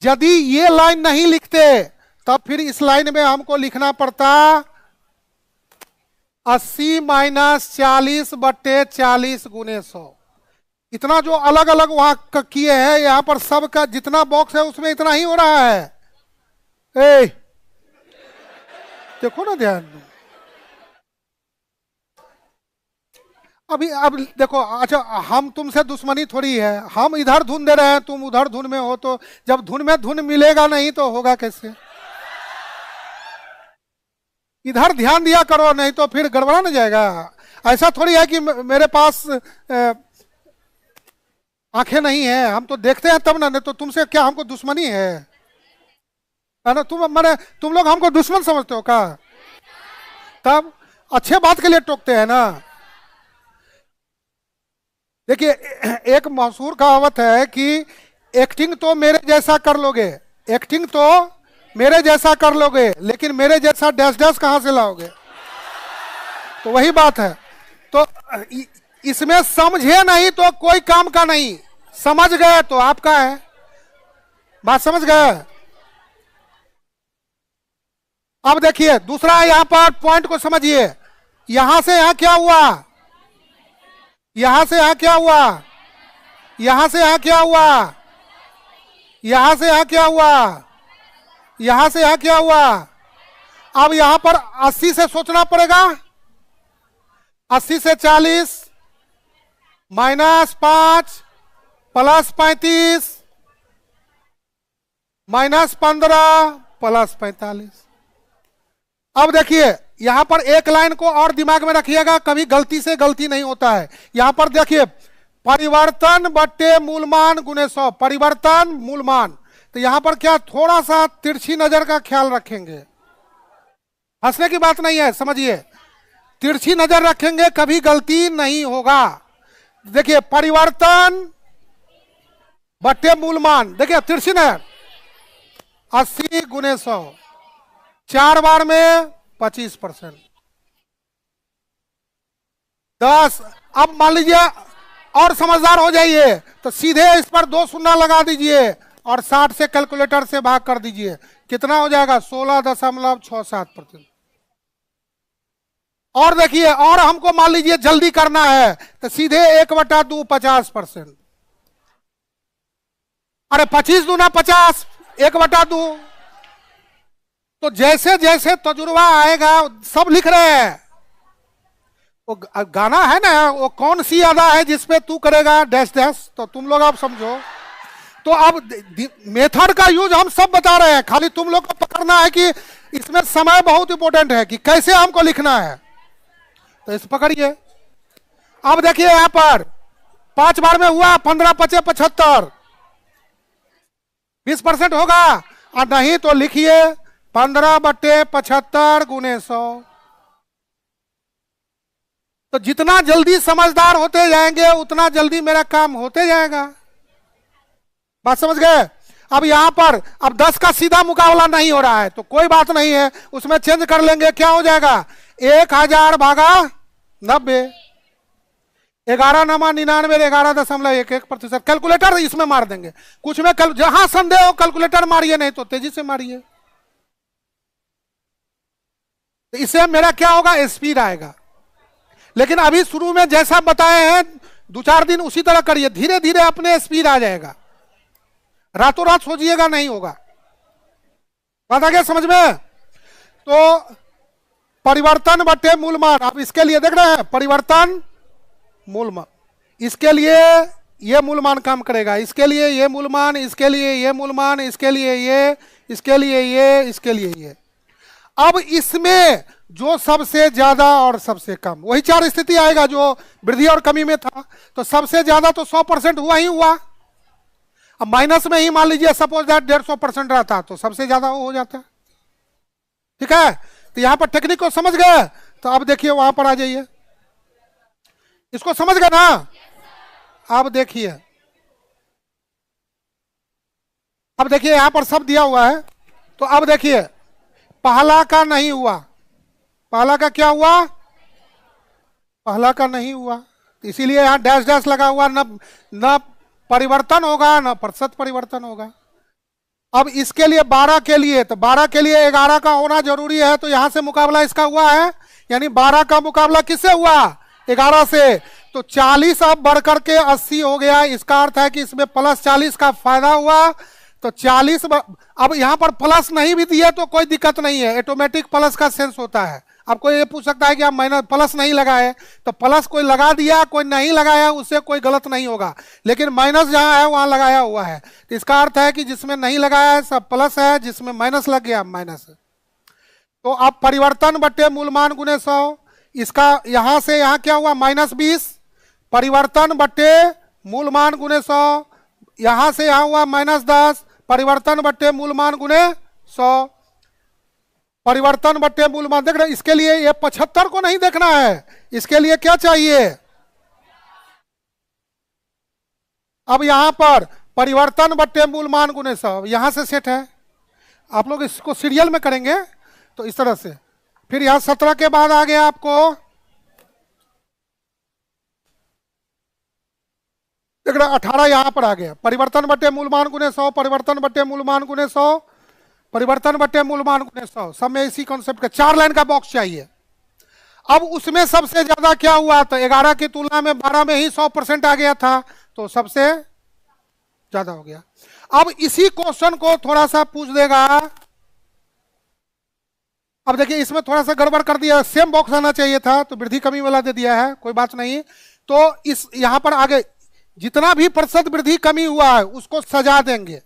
यदि ये लाइन नहीं लिखते तब फिर इस लाइन में हमको लिखना पड़ता 80 - 40 बट्टे 40 गुने 100। इतना जो अलग अलग वहां किए हैं, यहां पर सबका जितना बॉक्स है उसमें इतना ही हो रहा है। ए, देखो ना ध्यान। अब देखो, अच्छा हम तुमसे दुश्मनी थोड़ी है, हम इधर धुन दे रहे हैं, तुम उधर धुन में हो, तो जब धुन में धुन मिलेगा नहीं तो होगा कैसे। इधर ध्यान दिया करो, नहीं तो फिर गड़बड़ा न जाएगा। ऐसा थोड़ी है कि मेरे पास आंखें नहीं है, हम तो देखते हैं तब ना, नहीं तो तुमसे क्या हमको दुश्मनी है ना। तुम लोग हमको दुश्मन समझते हो क्या? तब अच्छे बात के लिए टोकते हैं ना। देखिए एक मशहूर कहावत है कि एक्टिंग तो मेरे जैसा कर लोगे, एक्टिंग तो मेरे जैसा कर लोगे, लेकिन मेरे जैसा डैश डैश कहां से लाओगे। तो वही बात है। तो इसमें समझे नहीं तो कोई काम का नहीं, समझ गए तो आपका है। बात समझ गए। अब देखिए दूसरा, यहां पर पॉइंट को समझिए। यहां से यहां क्या हुआ, यहां से यहां क्या हुआ, यहां से यहां क्या हुआ, यहां से यहां क्या हुआ, यहां से यहां क्या हुआ। अब यहां पर 80 से सोचना पड़ेगा। 80 से 40 -5 +35 -15 +45। अब देखिए यहां पर एक लाइन को और दिमाग में रखिएगा, कभी गलती से गलती नहीं होता है। यहां पर देखिए परिवर्तन बट्टे मूलमान गुने 100, परिवर्तन मूलमान। तो यहां पर क्या, थोड़ा सा तिरछी नजर का ख्याल रखेंगे। हंसने की बात नहीं है, समझिए, तिरछी नजर रखेंगे, कभी गलती नहीं होगा। देखिए परिवर्तन बट्टे मूलमान, देखिए तिरछी नजर, 80 गुने 100, 4 बार में 25%, 10। अब मान लीजिए और समझदार हो जाइए तो सीधे इस पर 2 शून्य लगा दीजिए और 60 से कैलकुलेटर से भाग कर दीजिए, कितना हो जाएगा, 16.67%। और देखिए, और हमको मान लीजिए जल्दी करना है तो सीधे 1/2 50%। अरे 25 दूना 50, 1/2। तो जैसे जैसे तजुर्बा आएगा, सब लिख रहे हैं। वो गाना है ना, वो कौन सी अदा है जिसपे तू करेगा डैश डैश, तो तुम लोग आप समझो। तो अब मेथड का यूज हम सब बता रहे हैं, खाली तुम लोग को पकड़ना है कि इसमें समय बहुत इंपॉर्टेंट है कि कैसे हमको लिखना है। तो इस पकड़िए, अब देखिए यहां पर 5 बार में हुआ 15 पचे 75, 20% होगा। और नहीं तो लिखिए 15/75 गुने 100। तो जितना जल्दी समझदार होते जाएंगे उतना जल्दी मेरा काम होते जाएगा। बात समझ गए? अब यहां पर अब 10 का सीधा मुकाबला नहीं हो रहा है तो कोई बात नहीं है, उसमें चेंज कर लेंगे। क्या हो जाएगा? 1000 भागा 90, 11×99 11.11%। कैलकुलेटर इसमें मार देंगे। कुछ में जहां संदेह हो कैलकुलेटर मारिए, नहीं तो तेजी से मारिए। तो इससे मेरा क्या होगा? स्पीड आएगा। लेकिन अभी शुरू में जैसा बताए हैं 2-4 दिन उसी तरह करिए, धीरे धीरे अपने स्पीड आ जाएगा। रातों रात सोचिएगा नहीं होगा। बात आ गया समझ में? तो परिवर्तन बटे मूलमान, आप इसके लिए देख रहे हैं परिवर्तन मूलमान, इसके लिए ये मूलमान काम करेगा, इसके लिए ये मूलमान, इसके लिए ये मूलमान, इसके लिए ये, इसके लिए ये, इसके लिए ये। अब इसमें जो सबसे ज्यादा और सबसे कम, वही 4 स्थिति आएगा जो वृद्धि और कमी में था। तो सबसे ज्यादा तो 100% हुआ ही हुआ। अब माइनस में ही मान लीजिए सपोज दैट 150% रहता तो सबसे ज्यादा वो हो जाता। ठीक है? तो यहां पर टेक्निक को समझ गए। तो अब देखिए वहां पर आ जाइए, इसको समझ गए ना? अब देखिए, अब देखिए यहां पर सब दिया हुआ है। तो अब देखिए पहला का नहीं हुआ, पहला का क्या हुआ? पहला का नहीं हुआ, इसीलिए यहां डैश डैश लगा हुआ। न परिवर्तन होगा न प्रतिशत परिवर्तन होगा। अब इसके लिए 12 के लिए, तो 12 के लिए 11 का होना जरूरी है। तो यहां से मुकाबला इसका हुआ है, यानी 12 का मुकाबला किससे हुआ? 11 से। तो 40 अब बढ़कर के 80 हो गया। इसका अर्थ है कि इसमें +40 का फायदा हुआ। तो 40, अब यहां पर प्लस नहीं भी दिए तो कोई दिक्कत नहीं है, ऑटोमेटिक प्लस का सेंस होता है। आपको ये पूछ सकता है कि आप माइनस प्लस नहीं लगाए, तो प्लस कोई लगा दिया कोई नहीं लगाया, उससे कोई गलत नहीं होगा। लेकिन माइनस जहां है वहां लगाया हुआ है, तो इसका अर्थ है कि जिसमें नहीं लगाया है सब प्लस है, जिसमें माइनस लग गया माइनस है। तो अब परिवर्तन बटे मूलमान गुने 100, इसका यहां से यहां क्या हुआ? -20। परिवर्तन बटे मूलमान गुने 100, यहां से यहां हुआ -10। परिवर्तन बटे मूलमान गुने 100, परिवर्तन बटे मूलमान। देख रहे, इसके लिए ये 75 को नहीं देखना है, इसके लिए क्या चाहिए? अब यहां पर परिवर्तन बटे मूलमान गुने 100 यहां से सेट है। आप लोग इसको सीरियल में करेंगे तो इस तरह से। फिर यहां 17 के बाद आ गया आपको, देख रहे 18 यहां पर आ गया। परिवर्तन बटे मूलमान गुने 100, परिवर्तन बटे मूलमान गुने 100, परिवर्तन बटे मूलमान गुने 100। सब में इसी कॉन्सेप्ट का 4 लाइन का बॉक्स चाहिए। अब उसमें सबसे ज्यादा क्या हुआ? तो 11 की तुलना में 12 में ही 100% आ गया था, तो सबसे ज्यादा हो गया। अब इसी क्वेश्चन को थोड़ा सा पूछ देगा। अब देखिए इसमें थोड़ा सा गड़बड़ कर दिया, सेम बॉक्स आना चाहिए था तो वृद्धि कमी वाला दे दिया है, कोई बात नहीं। तो इस यहां पर आगे जितना भी प्रतिशत वृद्धि कमी हुआ है उसको सजा देंगे।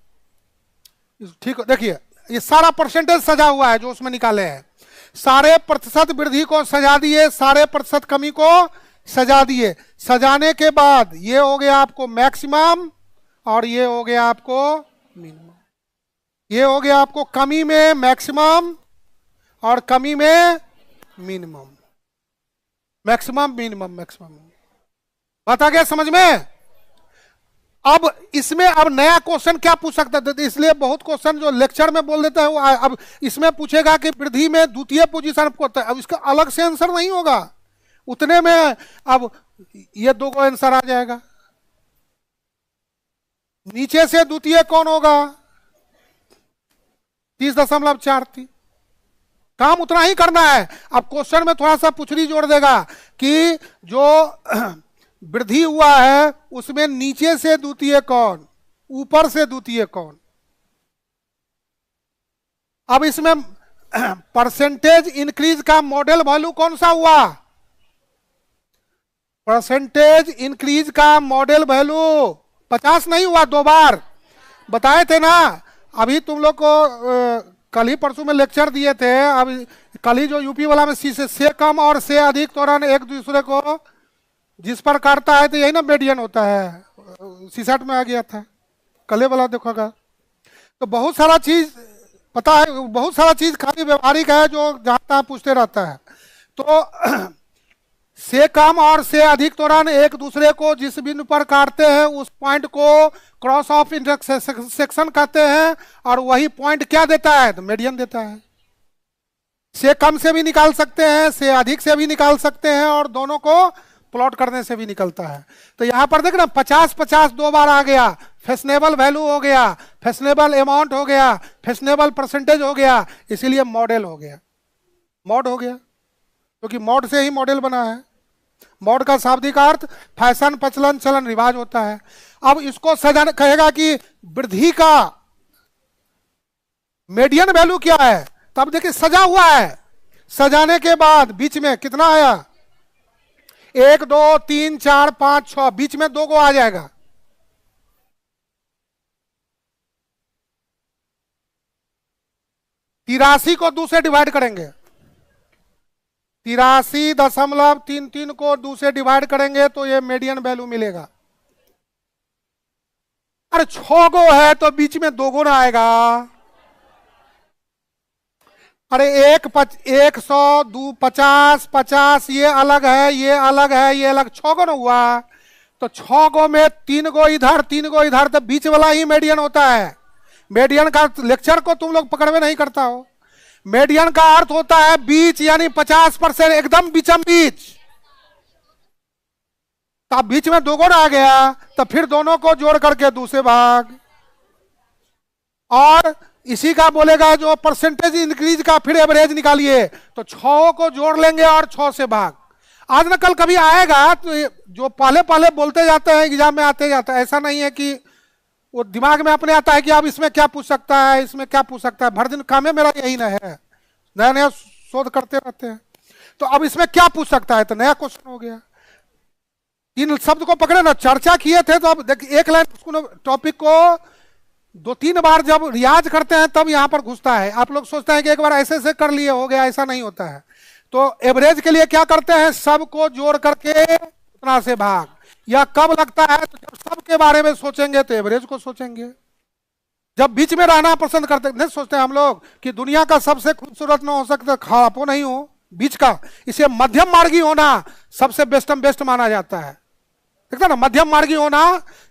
ठीक है, देखिए ये सारा परसेंटेज सजा हुआ है जो उसमें निकाले हैं। सारे प्रतिशत वृद्धि को सजा दिए, सारे प्रतिशत कमी को सजा दिए। सजाने के बाद ये हो गया आपको मैक्सिमम और ये हो गया आपको मिनिमम। ये हो गया आपको कमी में मैक्सिमम और कमी में मिनिमम, मैक्सिमम मिनिमम मैक्सिमम। बात आ गया समझ में? अब इसमें अब नया क्वेश्चन क्या पूछ सकता है? इसलिए बहुत क्वेश्चन जो लेक्चर में बोल देता है वो अब इसमें पूछेगा कि वृद्धि में द्वितीय पोजीशन को, अब इसका अलग से आंसर नहीं होगा उतने में। अब ये 2 को आंसर आ जाएगा। नीचे से द्वितीय कौन होगा? 30.43। काम उतना ही करना है। अब क्वेश्चन में थोड़ा सा पुछड़ी जोड़ देगा कि जो वृद्धि हुआ है उसमें नीचे से द्वितीय कौन, ऊपर से द्वितीय कौन। अब इसमें परसेंटेज इंक्रीज का मॉडल वैल्यू कौन सा हुआ? परसेंटेज इंक्रीज का मॉडल वैल्यू 50 नहीं हुआ, 2 बार बताए थे ना। अभी तुम लोग को कल ही परसों में लेक्चर दिए थे। अब कल ही जो यूपी वाला में सी से कम और से अधिक त्वरण एक दूसरे को जिस पर काटता है तो यही ना मीडियन होता है, सीसेट में आ गया था, कल वाला देखोगा। तो बहुत सारा चीज पता है, बहुत सारा चीज खाली व्यवहारिक है जो जहां तहां पूछते रहता है। तो से कम और से अधिक त्वरण एक दूसरे को जिस बिंदु पर काटते हैं उस पॉइंट को क्रॉस ऑफ इंटरसेक्शन कहते हैं, और वही पॉइंट क्या देता है, तो मीडियन देता है। से कम से भी निकाल सकते हैं, से अधिक से भी निकाल सकते हैं, और दोनों को प्लॉट करने से भी निकलता है। तो यहां पर देख ना 50-50 दो बार आ गया, फैशनेबल वैल्यू हो गया, फैशनेबल अमाउंट हो गया, फैशनेबल परसेंटेज हो गया, इसीलिए मॉडल हो गया, मॉड हो गया, क्योंकि मॉड से ही मॉडल बना है। मॉड का शाब्दिक अर्थ फैशन, प्रचलन, चलन, रिवाज होता है। अब इसको सजाने कहेगा कि वृद्धि का मीडियन वैल्यू क्या है, तब देखिए सजा हुआ है, सजाने के बाद बीच में कितना आया, 1 2 3 4 5 6, बीच में 2 को आ जाएगा। तिरासी को 2 से डिवाइड करेंगे, 83.33 को 2 से डिवाइड करेंगे तो ये मीडियन वैल्यू मिलेगा। अरे 6 गो है तो बीच में 2 गुना आएगा। अरे 100, 2 50, ये अलग है, ये अलग है, ये अलग, 6 गो ना हुआ। तो 6 गो में 3 गो इधर 3 गो इधर, तो बीच वाला ही मीडियन होता है। मीडियन का लेक्चर को तुम लोग पकड़ में नहीं करता हो। मीडियन का अर्थ होता है बीच, यानी 50%, एकदम बीचम बीच। तो बीच में 2 गुना आ गया, तो फिर दोनों को जोड़ करके 2 से भाग, और इसी का बोलेगा जो परसेंटेज इंक्रीज का फिर एवरेज निकालिए, तो 6 को जोड़ लेंगे और 6 से भाग। आज न कल कभी आएगा तो जो पहले पहले बोलते जाते हैं एग्जाम में आते जाता है, ऐसा नहीं है कि वो दिमाग में अपने आता है कि अब इसमें क्या पूछ सकता है, इसमें क्या पूछ सकता है। भर दिन काम है मेरा यही ना है, नया नया शोध करते रहते हैं। तो अब इसमें क्या पूछ सकता है, तो नया क्वेश्चन हो गया। इन शब्द को पकड़े ना, चर्चा किए थे, तो अब देखिए एक लाइन टॉपिक को 2-3 बार जब रियाज करते हैं तब यहां पर घुसता है। आप लोग सोचते हैं कि एक बार ऐसे ऐसे कर लिए हो गया, ऐसा नहीं होता है। तो एवरेज के लिए क्या करते हैं, सबको जोड़ करके उतना से भाग। या कब लगता है, तो जब सबके बारे में सोचेंगे तो एवरेज को सोचेंगे। जब बीच में रहना पसंद करते नहीं सोचते हम लोग कि दुनिया का सबसे खूबसूरत ना हो सकता, खराब हो नहीं हो, बीच का, इसे मध्यम मार्गी होना सबसे बेस्ट माना जाता है। देखता ना, मध्यम मार्गी होना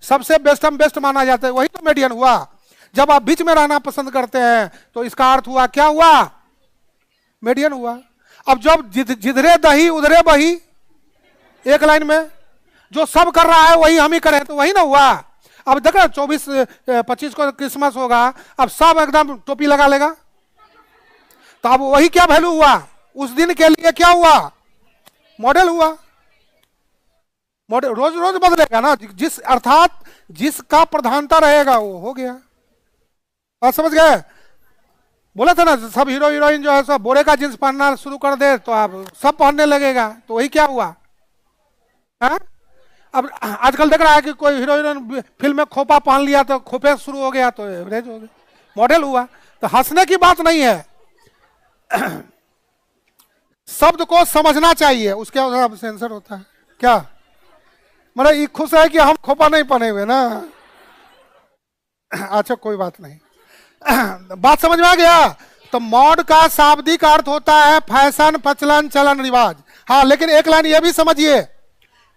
सबसे बेस्ट माना जाता है, वही तो मीडियन हुआ। जब आप बीच में रहना पसंद करते हैं तो इसका अर्थ हुआ, क्या हुआ, मीडियन हुआ। अब जब जिधरे दही उधरे बही, एक लाइन में जो सब कर रहा है वही हम ही करें, तो वही ना हुआ। अब देखो 24-25 को क्रिसमस होगा, अब सब एकदम टोपी लगा लेगा, तो अब वही क्या वैल्यू हुआ, उस दिन के लिए क्या हुआ, मॉडल हुआ। मॉडल रोज रोज बदलेगा ना, जिस अर्थात जिसका प्रधानता रहेगा वो हो गया। बात समझ गए। बोला था ना, सब हीरो हीरोइन जो है सब बोरे का जींस पहनना शुरू कर दे तो आप सब पहनने लगेगा, तो वही क्या हुआ है? अब आजकल देख रहा है कि कोई हीरो हीरोइन फिल्म में खोपा पहन लिया तो खोपे शुरू हो गया, तो एवरेज हो गया, मॉडल हुआ। तो हंसने की बात नहीं है, शब्द को समझना चाहिए, उसके अनुसार सेंसर होता है। क्या मतलब ये खुश है कि हम खोपा नहीं पहने हुए ना, अच्छा कोई बात नहीं। बात समझ में आ गया। तो मॉड का शाब्दिक अर्थ होता है फैशन, प्रचलन, चलन, रिवाज। हाँ, लेकिन एक लाइन ये भी समझिए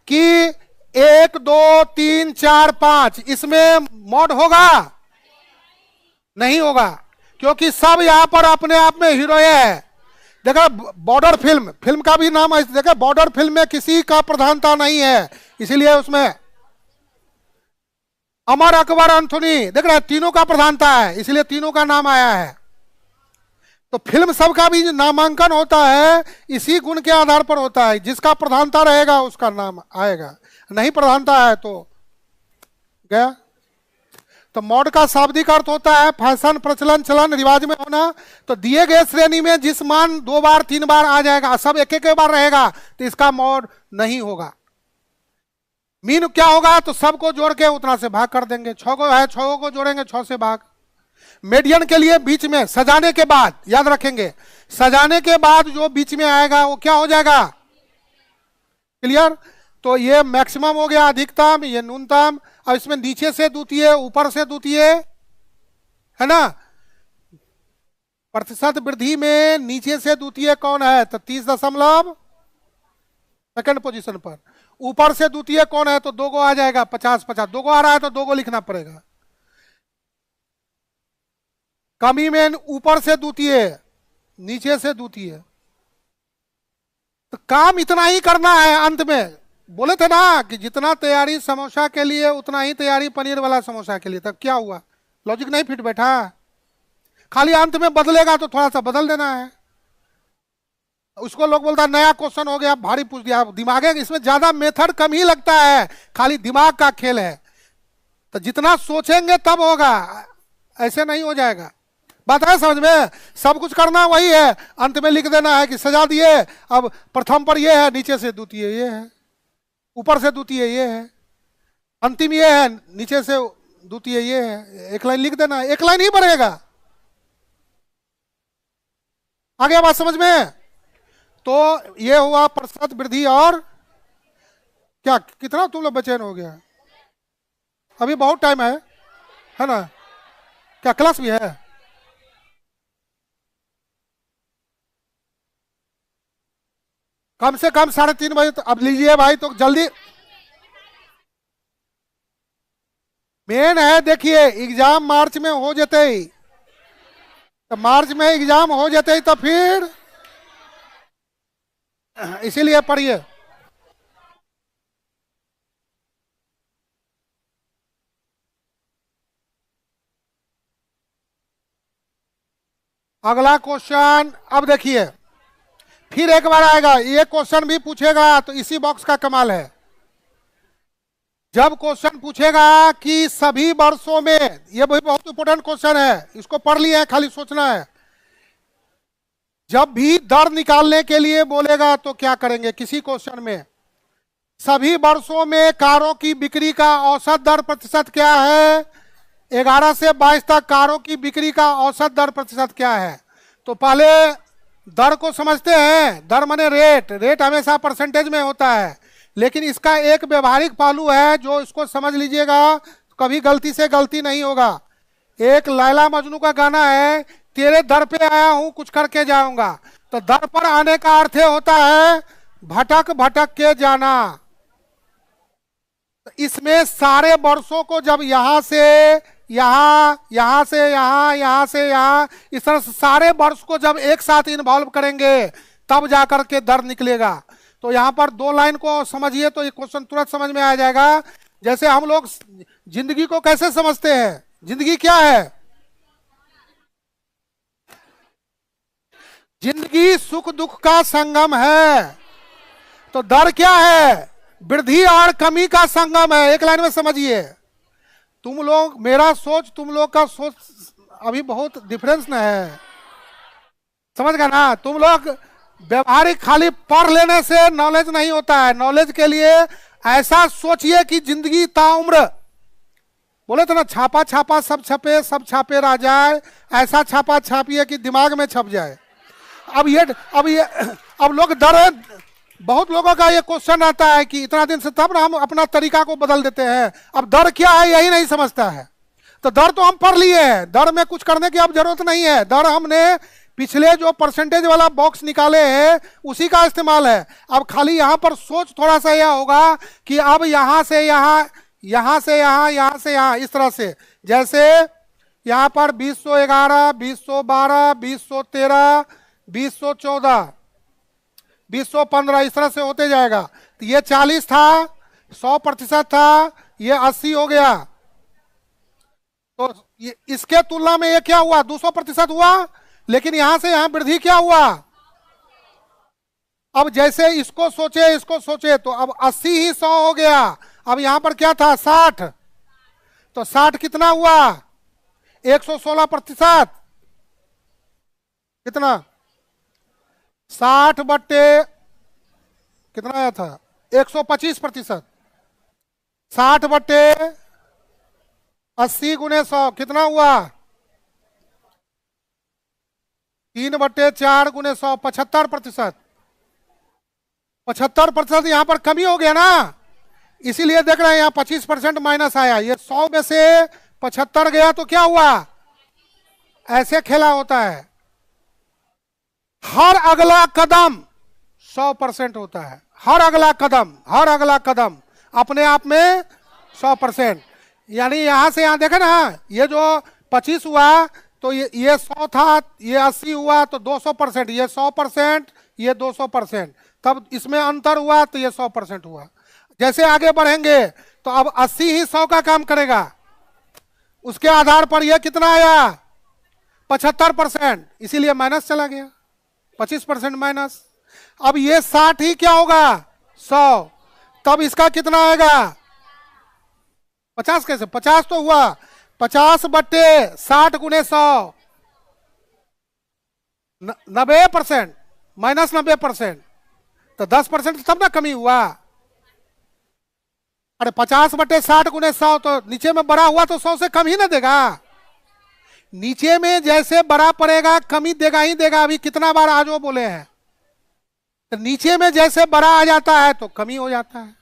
कि 1 2 3 4 5 इसमें मॉड होगा नहीं होगा, क्योंकि सब यहां पर अपने आप में हीरो है। देखो बॉर्डर फिल्म का भी नाम है, देखो बॉर्डर फिल्म में किसी का प्रधानता नहीं है, इसीलिए उसमें अमर, अकबर, एंथोनी, देख रहे हैं तीनों का प्रधानता है, इसलिए तीनों का नाम आया है। तो फिल्म सबका भी नामांकन होता है इसी गुण के आधार पर होता है, जिसका प्रधानता रहेगा उसका नाम आएगा, नहीं प्रधानता है तो गया। तो मॉड का शाब्दिक अर्थ होता है फैशन, प्रचलन, चलन, रिवाज में होना। तो दिए गए श्रेणी में जिस मान 2 बार 3 बार आ जाएगा, सब एक एक बार रहेगा, तो इसका मॉड नहीं होगा। मीन क्या होगा, तो सबको जोड़ के उतना से भाग कर देंगे। 6 को है, 6 को जोड़ेंगे 6 से भाग। मीडियन के लिए बीच में सजाने के बाद, याद रखेंगे, सजाने के बाद जो बीच में आएगा वो क्या हो जाएगा? क्लियर? तो ये मैक्सिमम हो गया, अधिकतम, ये न्यूनतम। अब इसमें नीचे से द्वितीय, ऊपर से द्वितीय, है ना? प्रतिशत वृद्धि में नीचे से द्वितीय कौन है? तो 30 सेकंड पोजीशन पर। ऊपर से द्वितीय कौन है? तो 2 गो आ जाएगा, 50-50। 2 गो आ रहा है तो 2 गो लिखना पड़ेगा। कमी में ऊपर से द्वितीय, नीचे से द्वितीय। तो काम इतना ही करना है। अंत में बोले थे ना कि जितना तैयारी समोसा के लिए उतना ही तैयारी पनीर वाला समोसा के लिए। तब क्या हुआ? लॉजिक नहीं फिट बैठा? खाली अंत में बदलेगा तो थोड़ा सा बदल देना है। उसको लोग बोलता है नया क्वेश्चन हो गया, भारी पूछ दिया। दिमाग है, इसमें ज्यादा मेथड कम ही लगता है, खाली दिमाग का खेल है। तो जितना सोचेंगे तब होगा, ऐसे नहीं हो जाएगा। बात है समझ में? सब कुछ करना वही है, अंत में लिख देना है कि सजा दिए। अब प्रथम पर ये है, नीचे से द्वितीय ये है, ऊपर से द्वितीय ये है, अंतिम ये है, नीचे से द्वितीय ये है। एक लाइन लिख देना है, एक लाइन ही बढ़ेगा। आगे बात समझ में? तो ये हुआ प्रतिशत वृद्धि। और क्या, कितना तुम लोग बेचैन हो गया? अभी बहुत टाइम है ना? क्या क्लास भी है? कम से कम 3:30 बजे। तो अब लीजिए भाई, तो जल्दी। मेन है, देखिए एग्जाम मार्च में हो जाते ही, तो मार्च में एग्जाम हो जाते ही तो फिर इसीलिए पढ़िए। अगला क्वेश्चन अब देखिए, फिर एक बार आएगा ये क्वेश्चन भी पूछेगा, तो इसी बॉक्स का कमाल है। जब क्वेश्चन पूछेगा कि सभी वर्षों में, ये बहुत इंपॉर्टेंट क्वेश्चन है, इसको पढ़ लिया है, खाली सोचना है। जब भी दर निकालने के लिए बोलेगा तो क्या करेंगे? किसी क्वेश्चन में सभी वर्षों में कारों की बिक्री का औसत दर प्रतिशत क्या है? 11 से 22 तक कारों की बिक्री का औसत दर प्रतिशत क्या है? तो पहले दर को समझते हैं। दर माने रेट। रेट हमेशा परसेंटेज में होता है, लेकिन इसका एक व्यवहारिक पहलू है जो इसको समझ लीजिएगा, कभी गलती से गलती नहीं होगा। एक लैला मजनू का गाना है, तेरे दर पे आया हूं कुछ करके जाऊंगा। तो दर पर आने का अर्थ होता है भटक भटक के जाना। तो इसमें सारे वर्षों को जब यहां से यहां, यहां से यहां, यहां से यहां, इस तरह से सारे वर्ष को जब एक साथ इन्वॉल्व करेंगे तब जाकर के दर निकलेगा। तो यहां पर 2 लाइन को समझिए तो ये क्वेश्चन तुरंत समझ में आ जाएगा। जैसे हम लोग जिंदगी को कैसे समझते हैं? जिंदगी क्या है? जिंदगी सुख दुख का संगम है। तो दर क्या है? वृद्धि और कमी का संगम है। एक लाइन में समझिए। तुम लोग, मेरा सोच तुम लोग का सोच अभी बहुत डिफरेंस न है, समझ गए ना? तुम लोग व्यवहारिक खाली पढ़ लेने से नॉलेज नहीं होता है। नॉलेज के लिए ऐसा सोचिए कि जिंदगी ताउम्र, बोले तो ना छापा छापा सब छपे, सब छापे रह जाए, ऐसा छापा छापिए कि दिमाग में छप जाए। अब लोग दर, बहुत लोगों का ये क्वेश्चन आता है कि इतना दिन से, तब ना हम अपना तरीका को बदल देते हैं। अब दर क्या है यही नहीं समझता है। तो दर तो हम पढ़ लिए हैं, दर में कुछ करने की अब जरूरत नहीं है। दर हमने पिछले जो परसेंटेज वाला बॉक्स निकाले हैं उसी का इस्तेमाल है। अब खाली यहाँ पर सोच थोड़ा सा यह होगा कि अब यहाँ से यहाँ, यहाँ से यहाँ, यहाँ से यहाँ, इस तरह से। जैसे यहाँ पर 2011, 2012, 2013, 2014, 2015, इस तरह से होते जाएगा। तो ये 40 था, 100% था, ये 80 हो गया। तो इसके तुलना में ये क्या हुआ? 200% हुआ। लेकिन यहां से यहां वृद्धि क्या हुआ? अब जैसे इसको सोचे तो अब 80 ही 100 हो गया। अब यहां पर क्या था? 60। तो 60 कितना हुआ? 116%। कितना? 60 बट्टे कितना आया था? 125%। 60 बट्टे 80 गुने 100 कितना हुआ? 3/4 गुने 100, 75%। 75% यहां पर कमी हो गया ना, इसीलिए देख रहे हैं यहां 25% माइनस आया। ये 100 में से 75 गया तो क्या हुआ, ऐसे खेला होता है। हर अगला कदम 100% होता है। हर अगला कदम अपने आप में 100%। यानी यहां से यहां देखे ना, ये जो 25 हुआ तो ये 100 था, ये 80 हुआ तो 200%, ये 100%, ये 200%, तब इसमें अंतर हुआ तो ये 100% हुआ। जैसे आगे बढ़ेंगे तो अब 80 ही 100 का काम करेगा, उसके आधार पर यह कितना आया 75%, इसीलिए माइनस चला गया, 25% माइनस। अब ये 60 ही क्या होगा 100, तब इसका कितना आएगा 50। कैसे 50 तो हुआ 50/60 गुने 100, 90%, माइनस 90%, तो 10% तब ना कमी हुआ। अरे 50/60 गुने 100 तो नीचे में बड़ा हुआ तो 100 से कम ही ना देगा, नीचे में जैसे बड़ा पड़ेगा कमी देगा ही देगा। अभी कितना बार आज वो बोले हैं, तो नीचे में जैसे बड़ा आ जाता है तो कमी हो जाता है।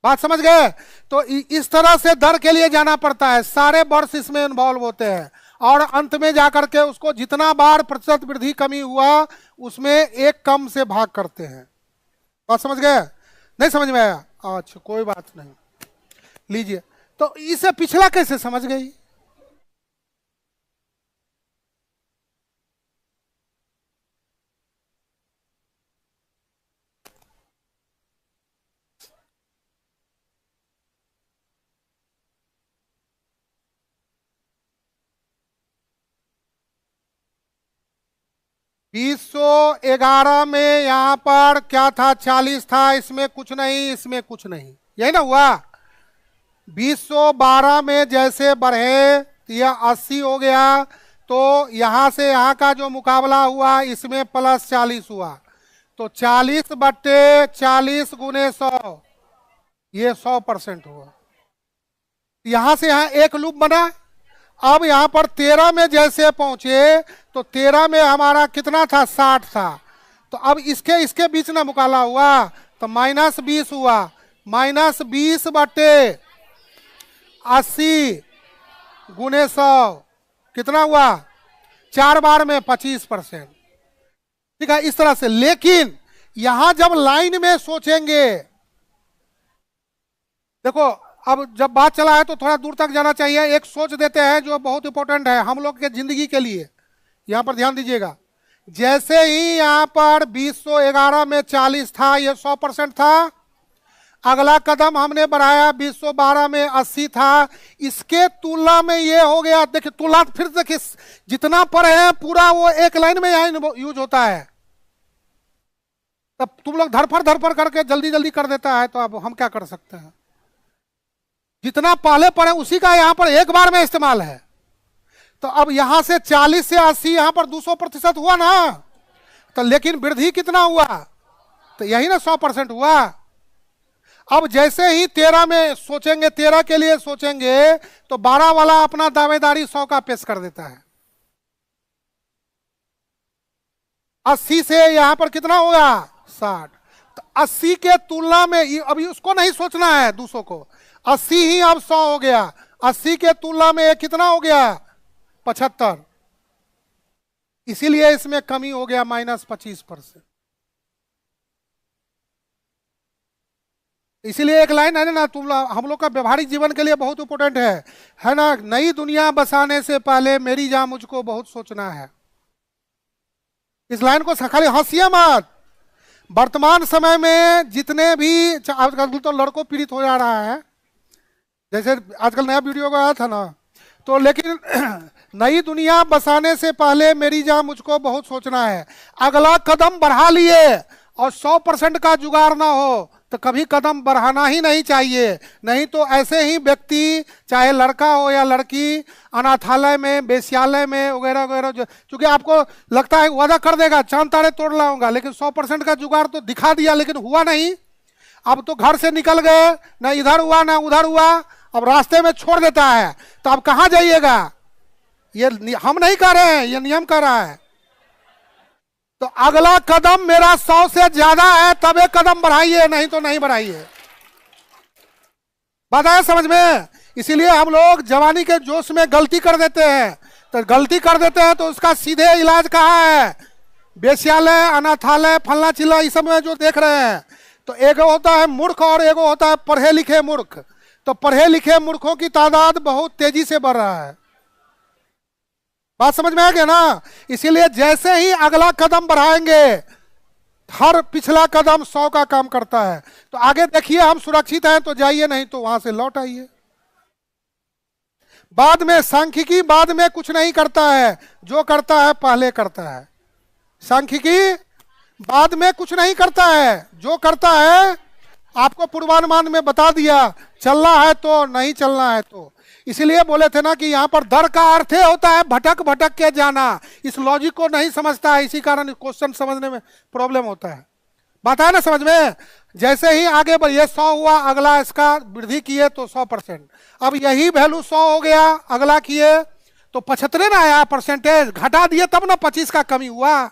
बात समझ गए? तो इस तरह से दर के लिए जाना पड़ता है, सारे वर्ष इसमें इन्वॉल्व होते हैं, और अंत में जाकर के उसको जितना बार प्रतिशत वृद्धि कमी हुआ उसमें एक कम से भाग करते हैं। बात समझ गए? नहीं समझ में आया? अच्छा कोई बात नहीं, लीजिए। तो इसे पिछला कैसे समझ गई? बीस 211 में यहां पर क्या था 40 था, इसमें कुछ नहीं, इसमें कुछ नहीं, यही ना हुआ। 2012 में जैसे बढ़े तो यह 80 हो गया, तो यहां से यहां का जो मुकाबला हुआ इसमें प्लस 40 हुआ, तो 40/40 गुने 100, ये 100% हुआ। यहां से यहां एक लूप बना। अब यहां पर 13 में जैसे पहुंचे तो 13 में हमारा कितना था 60 था, तो अब इसके बीच ना मुकाबला हुआ तो -20 हुआ, -20/80 गुने 100 कितना हुआ 4 बार में 25%। ठीक है, इस तरह से। लेकिन यहां जब लाइन में सोचेंगे, देखो अब जब बात चला है तो थोड़ा दूर तक जाना चाहिए। एक सोच देते हैं जो बहुत इंपॉर्टेंट है हम लोग के जिंदगी के लिए, यहां पर ध्यान दीजिएगा। जैसे ही यहां पर 2011 में 40 था, ये 100% था। अगला कदम हमने बढ़ाया 2012 में 80 था, इसके तुलना में ये हो गया। देखिए तुलना फिर देखिए, जितना पढ़े हैं पूरा वो एक लाइन में यहां यूज होता है, तब तुम लोग धरफड़ करके जल्दी जल्दी कर देता है, तो अब हम क्या कर सकते हैं। जितना पहले पढ़े उसी का यहां पर एक बार में इस्तेमाल है। तो अब यहां से 40 से 80 यहां पर 200% हुआ ना, तो लेकिन वृद्धि कितना हुआ, तो यही ना 100% हुआ। अब जैसे ही 13 में सोचेंगे, 13 के लिए सोचेंगे तो 12 वाला अपना दावेदारी 100 का पेश कर देता है। 80 से यहां पर कितना होगा 60, तो 80 के तुलना में अभी उसको नहीं सोचना है 200 को, 80 ही अब 100 हो गया। 80 के तुलना में ये कितना हो गया 75, इसीलिए इसमें कमी हो गया -25%। इसीलिए एक लाइन है ना, तुम हम लोग का व्यवहारिक जीवन के लिए बहुत इंपॉर्टेंट है ना। नई दुनिया बसाने से पहले मेरी जान मुझको बहुत सोचना है। इस लाइन को खाली हंसिए मत। वर्तमान समय में जितने भी आजकल तो लड़कों पीड़ित हो जा रहा है, जैसे आजकल नया वीडियो आया था ना, तो लेकिन नई दुनिया बसाने से पहले मेरी जान मुझको बहुत सोचना है। अगला कदम बढ़ा लिए और 100% का जुगाड़ ना हो तो कभी कदम बढ़ाना ही नहीं चाहिए। नहीं तो ऐसे ही व्यक्ति, चाहे लड़का हो या लड़की, अनाथालय में, वेश्यालय में वगैरह वगैरह, चूंकि आपको लगता है वादा कर देगा चांद तारे तोड़ लाऊंगा, लेकिन 100% का जुगाड़ तो दिखा दिया लेकिन हुआ नहीं। अब तो घर से निकल गए, ना इधर हुआ ना उधर हुआ, अब रास्ते में छोड़ देता है, तो अब कहाँ जाइएगा। ये हम नहीं कह रहे हैं, ये नियम कह रहा है। तो अगला कदम मेरा 100 से ज्यादा है तब एक कदम बढ़ाइए, नहीं तो नहीं बढ़ाइए। बात आया समझ में? इसीलिए हम लोग जवानी के जोश में गलती कर देते हैं। तो गलती कर देते हैं तो उसका सीधे इलाज कहाँ है? बेश्यालय, अनाथालय, फलना चिल्ला, इस सब में जो देख रहे हैं। तो एक होता है मूर्ख और एक होता है पढ़े लिखे मूर्ख। तो पढ़े लिखे मूर्खों की तादाद बहुत तेजी से बढ़ रहा है। बात समझ में आ गया ना? इसीलिए जैसे ही अगला कदम बढ़ाएंगे, हर पिछला कदम 100 का काम करता है। तो आगे देखिए, हम सुरक्षित हैं तो जाइए, नहीं तो वहां से लौट आइए। बाद में सांख्यिकी बाद में कुछ नहीं करता है, जो करता है पहले करता है। सांख्यिकी बाद में कुछ नहीं करता है, जो करता है आपको पूर्वानुमान में बता दिया, चलना है तो, नहीं चलना है तो। इसलिए बोले थे ना कि यहां पर दर का अर्थ ही होता है भटक भटक के जाना। इस लॉजिक को नहीं समझता है, इसी कारण क्वेश्चन समझने में प्रॉब्लम होता है। बात है ना समझ में? जैसे ही आगे बढ़िए, 100 हुआ, अगला इसका वृद्धि किए तो 100%। अब यही वैल्यू 100 हो गया, अगला किए तो 75 ना आया परसेंटेज, घटा दिए तब ना 25 का कमी हुआ।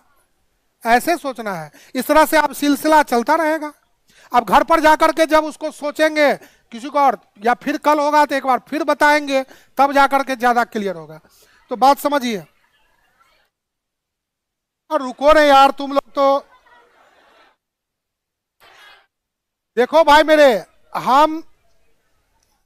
ऐसे सोचना है। इस तरह से अब सिलसिला चलता रहेगा। अब घर पर जाकर के जब उसको सोचेंगे किसी को और, या फिर कल होगा तो एक बार फिर बताएंगे, तब जाकर के ज्यादा क्लियर होगा। तो बात समझिए। और रुको रे यार तुम लोग तो। देखो भाई मेरे, हम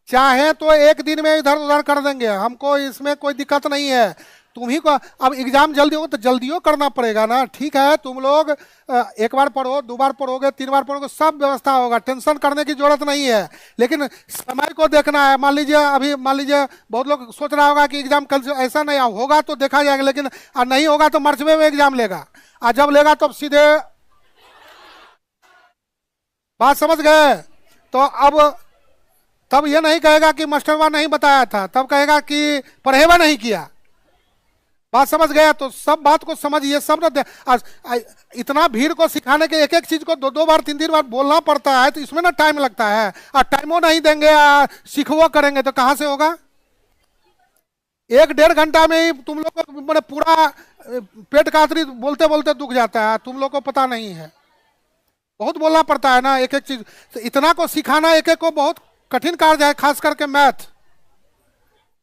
चाहे तो एक दिन में इधर उधर कर देंगे, हमको इसमें कोई दिक्कत नहीं है। तुम ही को अब एग्जाम जल्दी हो तो जल्दियों करना पड़ेगा ना। ठीक है, तुम लोग एक बार पढ़ो, 2 बार पढ़ोगे, 3 बार पढ़ोगे, सब व्यवस्था होगा, टेंशन करने की जरूरत नहीं है। लेकिन समय को देखना है। मान लीजिए अभी, मान लीजिए बहुत लोग सोच रहा होगा कि एग्जाम कल से, ऐसा नहीं होगा तो देखा जाएगा, लेकिन नहीं होगा तो मार्च में एग्जाम लेगा, और जब लेगा तो सीधे। बात समझ गए? तो अब तब ये नहीं कहेगा कि मास्टरवा नहीं बताया था, तब कहेगा कि पढ़ेवा नहीं किया। बात समझ गया? तो सब बात को समझिए, सब ना इतना भीड़ को सिखाने के एक एक चीज को 2-2 बार 3-3 बार बोलना पड़ता है, तो इसमें ना टाइम लगता है। और टाइमो नहीं देंगे, सीखवो करेंगे तो कहां से होगा? 1-1.5 घंटा में ही तुम लोग को मैंने पूरा पेट कातरी बोलते बोलते दुख जाता है। तुम लोग को पता नहीं है, बहुत बोलना पड़ता है ना एक एक चीज। तो इतना को सिखाना एक एक को बहुत कठिन कार्य है, खास करके मैथ।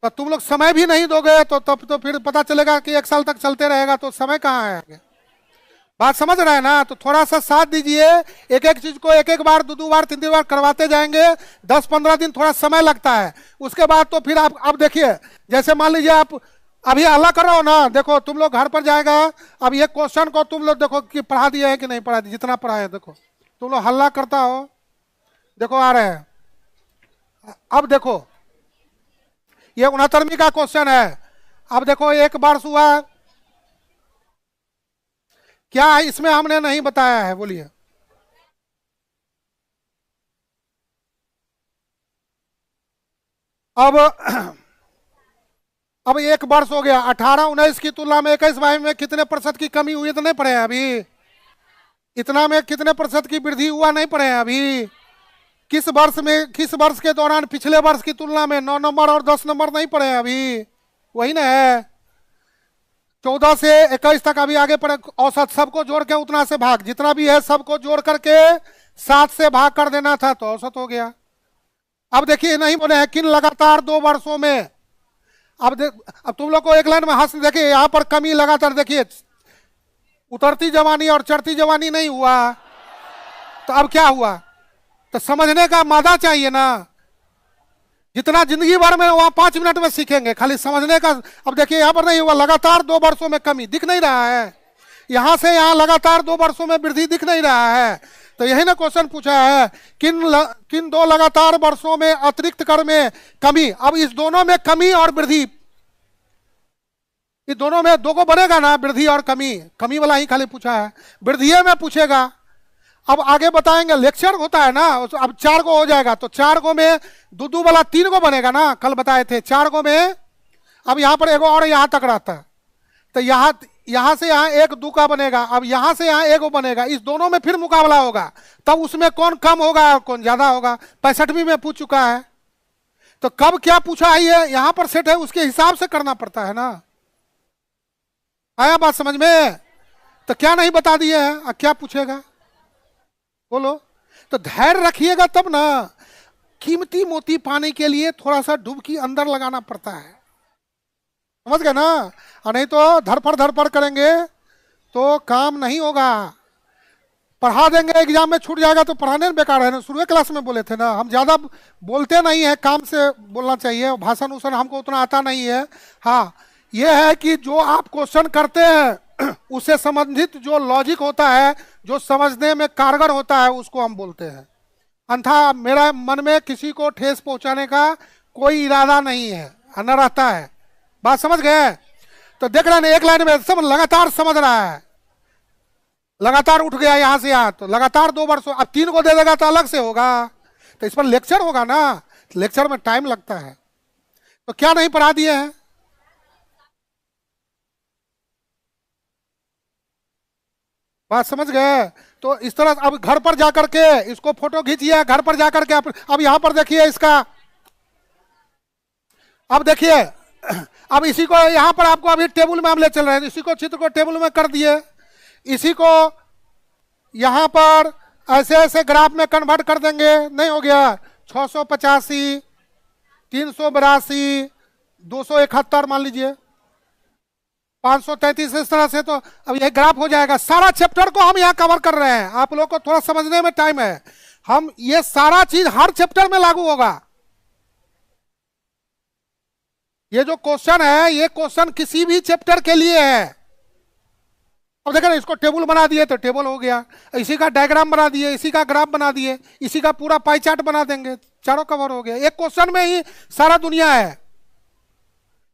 तो तुम लोग समय भी नहीं दोगे तो तब तो फिर पता चलेगा कि 1 साल तक चलते रहेगा, तो समय कहाँ है आगे। बात समझ रहे हैं ना? तो थोड़ा सा साथ दीजिए, एक एक चीज को 1-1 बार 2-2 बार 3-3 बार करवाते जाएंगे। 10-15 दिन थोड़ा समय लगता है, उसके बाद तो फिर आप अब देखिए, जैसे मान लीजिए आप अभी हल्ला कर रहे हो ना, देखो तुम लोग घर पर जाएगा, अब ये क्वेश्चन को तुम लोग देखो कि पढ़ा दिए है कि नहीं पढ़ा दिए। जितना पढ़ा है देखो, तुम लोग हल्ला करता हो, देखो आ रहे हैं। अब देखो ये 69वीं का क्वेश्चन है। अब देखो 1 वर्ष हुआ, क्या है इसमें हमने नहीं बताया है, बोलिए। अब 1 वर्ष हो गया, 18-19 की तुलना में 21-22 में कितने प्रतिशत की कमी हुई तो नहीं पढ़े हैं अभी। इतना में कितने प्रतिशत की वृद्धि हुआ नहीं पढ़े हैं अभी। किस वर्ष में, किस वर्ष के दौरान पिछले वर्ष की तुलना में 9 नंबर और 10 नंबर नहीं पढ़े हैं अभी। वही ना है, 14 से 21 तक अभी आगे पढ़े। औसत सबको जोड़ के उतना से भाग, जितना भी है सबको जोड़ करके 7 से भाग कर देना था तो औसत हो गया। अब देखिए नहीं बोले हैं किन लगातार 2 वर्षों में। अब तुम लोग को एक लाइन में हंस, देखिए यहाँ पर कमी लगातार, देखिए उतरती जवानी और चढ़ती जवानी नहीं हुआ, तो अब क्या हुआ? तो समझने का मादा चाहिए ना। जितना जिंदगी भर में वहां 5 मिनट में सीखेंगे, खाली समझने का। अब देखिए यहाँ पर नहीं हुआ, लगातार 2 वर्षों में कमी दिख नहीं रहा है, यहां से यहां लगातार 2 वर्षों में वृद्धि दिख नहीं रहा है। तो यही ना क्वेश्चन पूछा है, किन 2 लगातार वर्षों में अतिरिक्त कर में कमी। अब इस दोनों में कमी और वृद्धि, इस दोनों में 2 को बनेगा ना, वृद्धि और कमी। कमी वाला ही खाली पूछा है, वृद्धि में पूछेगा। अब आगे बताएंगे, लेक्चर होता है ना, अब 4 को हो जाएगा तो 4 को में 2-2 वाला 3 को बनेगा ना, कल बताए थे 4 को में। अब यहाँ पर एगो और यहाँ तक रहता है, तो यहाँ से यहाँ 1-2 का बनेगा, अब यहाँ से यहाँ 1 बनेगा। इस दोनों में फिर मुकाबला होगा, तब उसमें कौन कम होगा और कौन ज्यादा होगा। 65वीं में पूछ चुका है, तो कब क्या पूछा है ये यहाँ पर सेट है, उसके हिसाब से करना पड़ता है ना। आया बात समझ में? तो क्या नहीं बता दिए हैं, क्या पूछेगा बोलो। तो धैर्य रखिएगा तब ना। कीमती मोती पाने के लिए थोड़ा सा डुबकी अंदर लगाना पड़ता है, समझ गए ना। और नहीं तो धरपड़ करेंगे तो काम नहीं होगा। पढ़ा देंगे, एग्जाम में छूट जाएगा तो पढ़ाने में बेकार है ना। शुरू क्लास में बोले थे ना, हम ज़्यादा बोलते नहीं है, काम से बोलना चाहिए। भाषण उषण हमको उतना आता नहीं है। हाँ, ये है कि जो आप क्वेश्चन करते हैं उससे संबंधित जो लॉजिक होता है, जो समझने में कारगर होता है, उसको हम बोलते हैं। अन्यथा मेरा मन में किसी को ठेस पहुंचाने का कोई इरादा नहीं है, न रहता है। बात समझ गए। तो देख रहे हैं एक लाइन में सब लगातार समझ रहा है, लगातार उठ गया यहां से यहां, तो लगातार 2 वर्षों। अब 3 को दे देगा तो अलग से होगा, तो इस पर लेक्चर होगा ना, लेक्चर में टाइम लगता है। तो क्या नहीं पढ़ा दिए हैं, बात समझ गए। तो इस तरह अब घर पर जाकर के इसको फोटो खींचिए, घर पर जाकर के अब यहां पर देखिए इसका। अब देखिए, अब इसी को यहां पर आपको अभी टेबल में हम ले चल रहे हैं, इसी को चित्र को टेबल में कर दिए, इसी को यहां पर ऐसे ऐसे ग्राफ में कन्वर्ट कर देंगे। नहीं हो गया 685, 382, 271 मान लीजिए, 533, इस तरह से। तो अब यह ग्राफ हो जाएगा। सारा चैप्टर को हम यहां कवर कर रहे हैं, आप लोग को थोड़ा समझने में टाइम है। हम ये सारा चीज हर चैप्टर में लागू होगा। ये जो क्वेश्चन है, ये क्वेश्चन किसी भी चैप्टर के लिए है। अब देखा ना, इसको टेबल बना दिए तो टेबल हो गया, इसी का डायग्राम बना दिए, इसी का ग्राफ बना दिए, इसी का पूरा पाई चार्ट बना देंगे, चारों कवर हो गया। एक क्वेश्चन में ही सारा दुनिया है।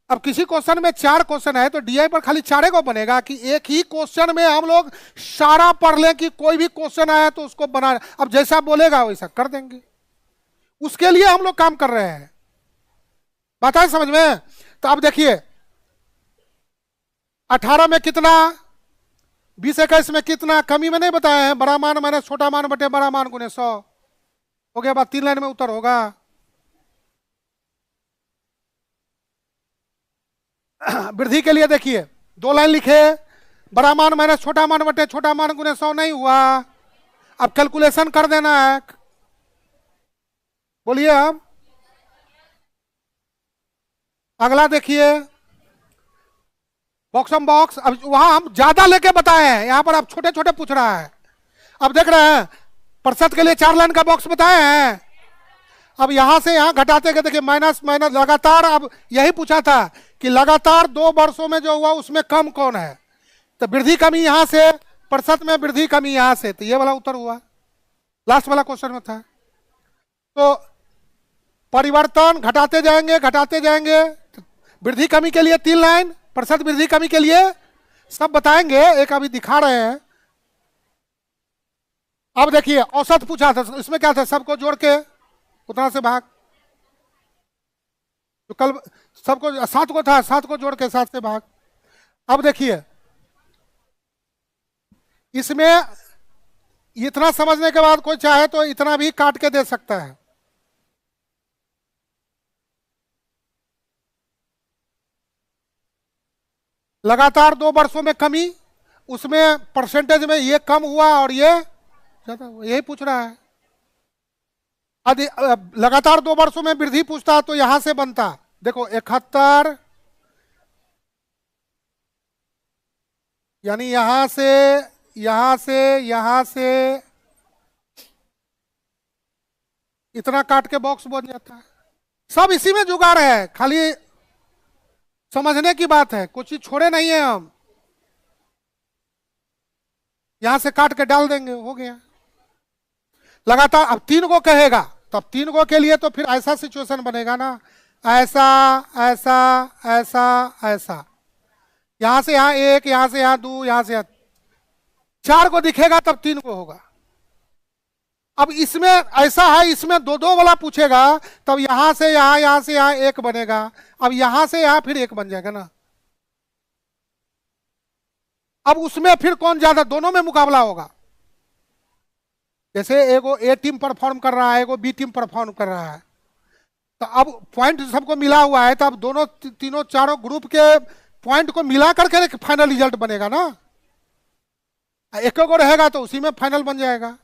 अब किसी क्वेश्चन में 4 क्वेश्चन है तो डीआई पर खाली 4 को बनेगा कि एक ही क्वेश्चन में हम लोग सारा पढ़ लें, कि कोई भी क्वेश्चन आया तो उसको बना। अब जैसा बोलेगा वैसा कर देंगे, उसके लिए हम लोग काम कर रहे हैं। बात है समझ में। तो अब देखिए 18 में कितना, 20 21 में कितना, कमी में नहीं बताए हैं। बड़ा मान माइनस छोटा मान बटे बड़ा मान गुने 100 हो गया। बात 3 लाइन में उत्तर होगा। वृद्धि के लिए देखिए 2 लाइन लिखे, बड़ा मान माइनस छोटा मान बटे छोटा मान गुने 100 नहीं हुआ। अब कैलकुलेशन कर देना है, बोलिए। अब अगला देखिए बॉक्सम बॉक्स। अब वहां हम ज्यादा लेके बताए हैं, यहां पर आप छोटे छोटे पूछ रहा है। अब देख रहे हैं प्रतिशत के लिए 4 लाइन का बॉक्स बताए हैं। अब यहां से यहां घटाते गए, देखिए माइनस माइनस लगातार। अब यही पूछा था कि लगातार 2 वर्षों में जो हुआ उसमें कम कौन है, तो वृद्धि कमी यहां से, प्रतिशत में वृद्धि कमी यहां से, तो ये वाला उत्तर हुआ, लास्ट वाला क्वेश्चन में था। तो परिवर्तन घटाते जाएंगे घटाते जाएंगे। वृद्धि कमी के लिए 3 लाइन, प्रतिशत वृद्धि कमी के लिए सब बताएंगे, एक अभी दिखा रहे हैं। अब देखिए औसत पूछा था, इसमें क्या था, सबको जोड़ के उतना से भाग। तो कल सबको 7 को था, 7 को जोड़ के 7 से भाग। अब देखिए इसमें इतना समझने के बाद कोई चाहे तो इतना भी काट के दे सकता है। लगातार 2 वर्षों में कमी, उसमें परसेंटेज में ये कम हुआ और ये ज्यादा, यही पूछ रहा है। लगातार 2 वर्षों में वृद्धि पूछता तो यहां से बनता, देखो 71, यानी यहां से यहां से यहां से इतना काट के बॉक्स बन जाता है। सब इसी में जुगाड़ है, खाली समझने की बात है, कुछ चीज छोड़े नहीं है हम। यहां से काट के डाल देंगे, हो गया। लगातार अब 3 को कहेगा तो अब 3 को के लिए तो फिर ऐसा सिचुएशन बनेगा ना, ऐसा ऐसा ऐसा ऐसा, यहां से यहां 1, यहां से यहां 2, यहां से यहां 4 को दिखेगा तब 3 को होगा। अब इसमें ऐसा है, इसमें 2-2 वाला पूछेगा तब यहां से यहां से यहां 1 बनेगा। अब यहां से यहां फिर 1 बन जाएगा ना। अब उसमें फिर कौन ज्यादा, दोनों में मुकाबला होगा। जैसे एगो ए टीम परफॉर्म कर रहा है, एगो बी टीम परफॉर्म कर रहा है, तो अब पॉइंट सबको मिला हुआ है, तो अब दोनों तीनों चारों ग्रुप के पॉइंट को मिला करके फाइनल रिजल्ट बनेगा ना। एक को रहेगा तो उसी में फाइनल बन जाएगा।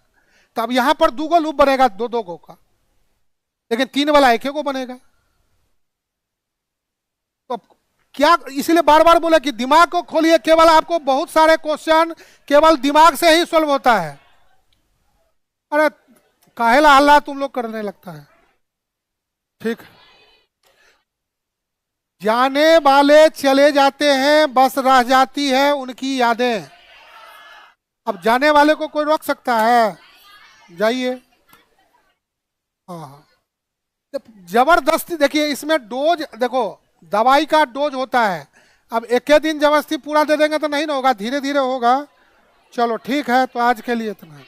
तो अब यहां पर 2 गो लूप बनेगा, 2 गो का, लेकिन 3 वाला एक को बनेगा। तो क्या, इसलिए बार बार बोला कि दिमाग को खोलिए, केवल आपको बहुत सारे क्वेश्चन केवल दिमाग से ही सॉल्व होता है। अरे काहेला हल्ला तुम लोग करने लगता है। ठीक, जाने वाले चले जाते हैं, बस रह जाती है उनकी यादें। अब जाने वाले को कोई रोक सकता है? जाइए। हाँ, जबरदस्ती देखिए, इसमें डोज देखो, दवाई का डोज होता है। अब एक ही दिन जबरदस्ती पूरा दे देंगे तो नहीं ना होगा, धीरे धीरे होगा। चलो ठीक है, तो आज के लिए इतना।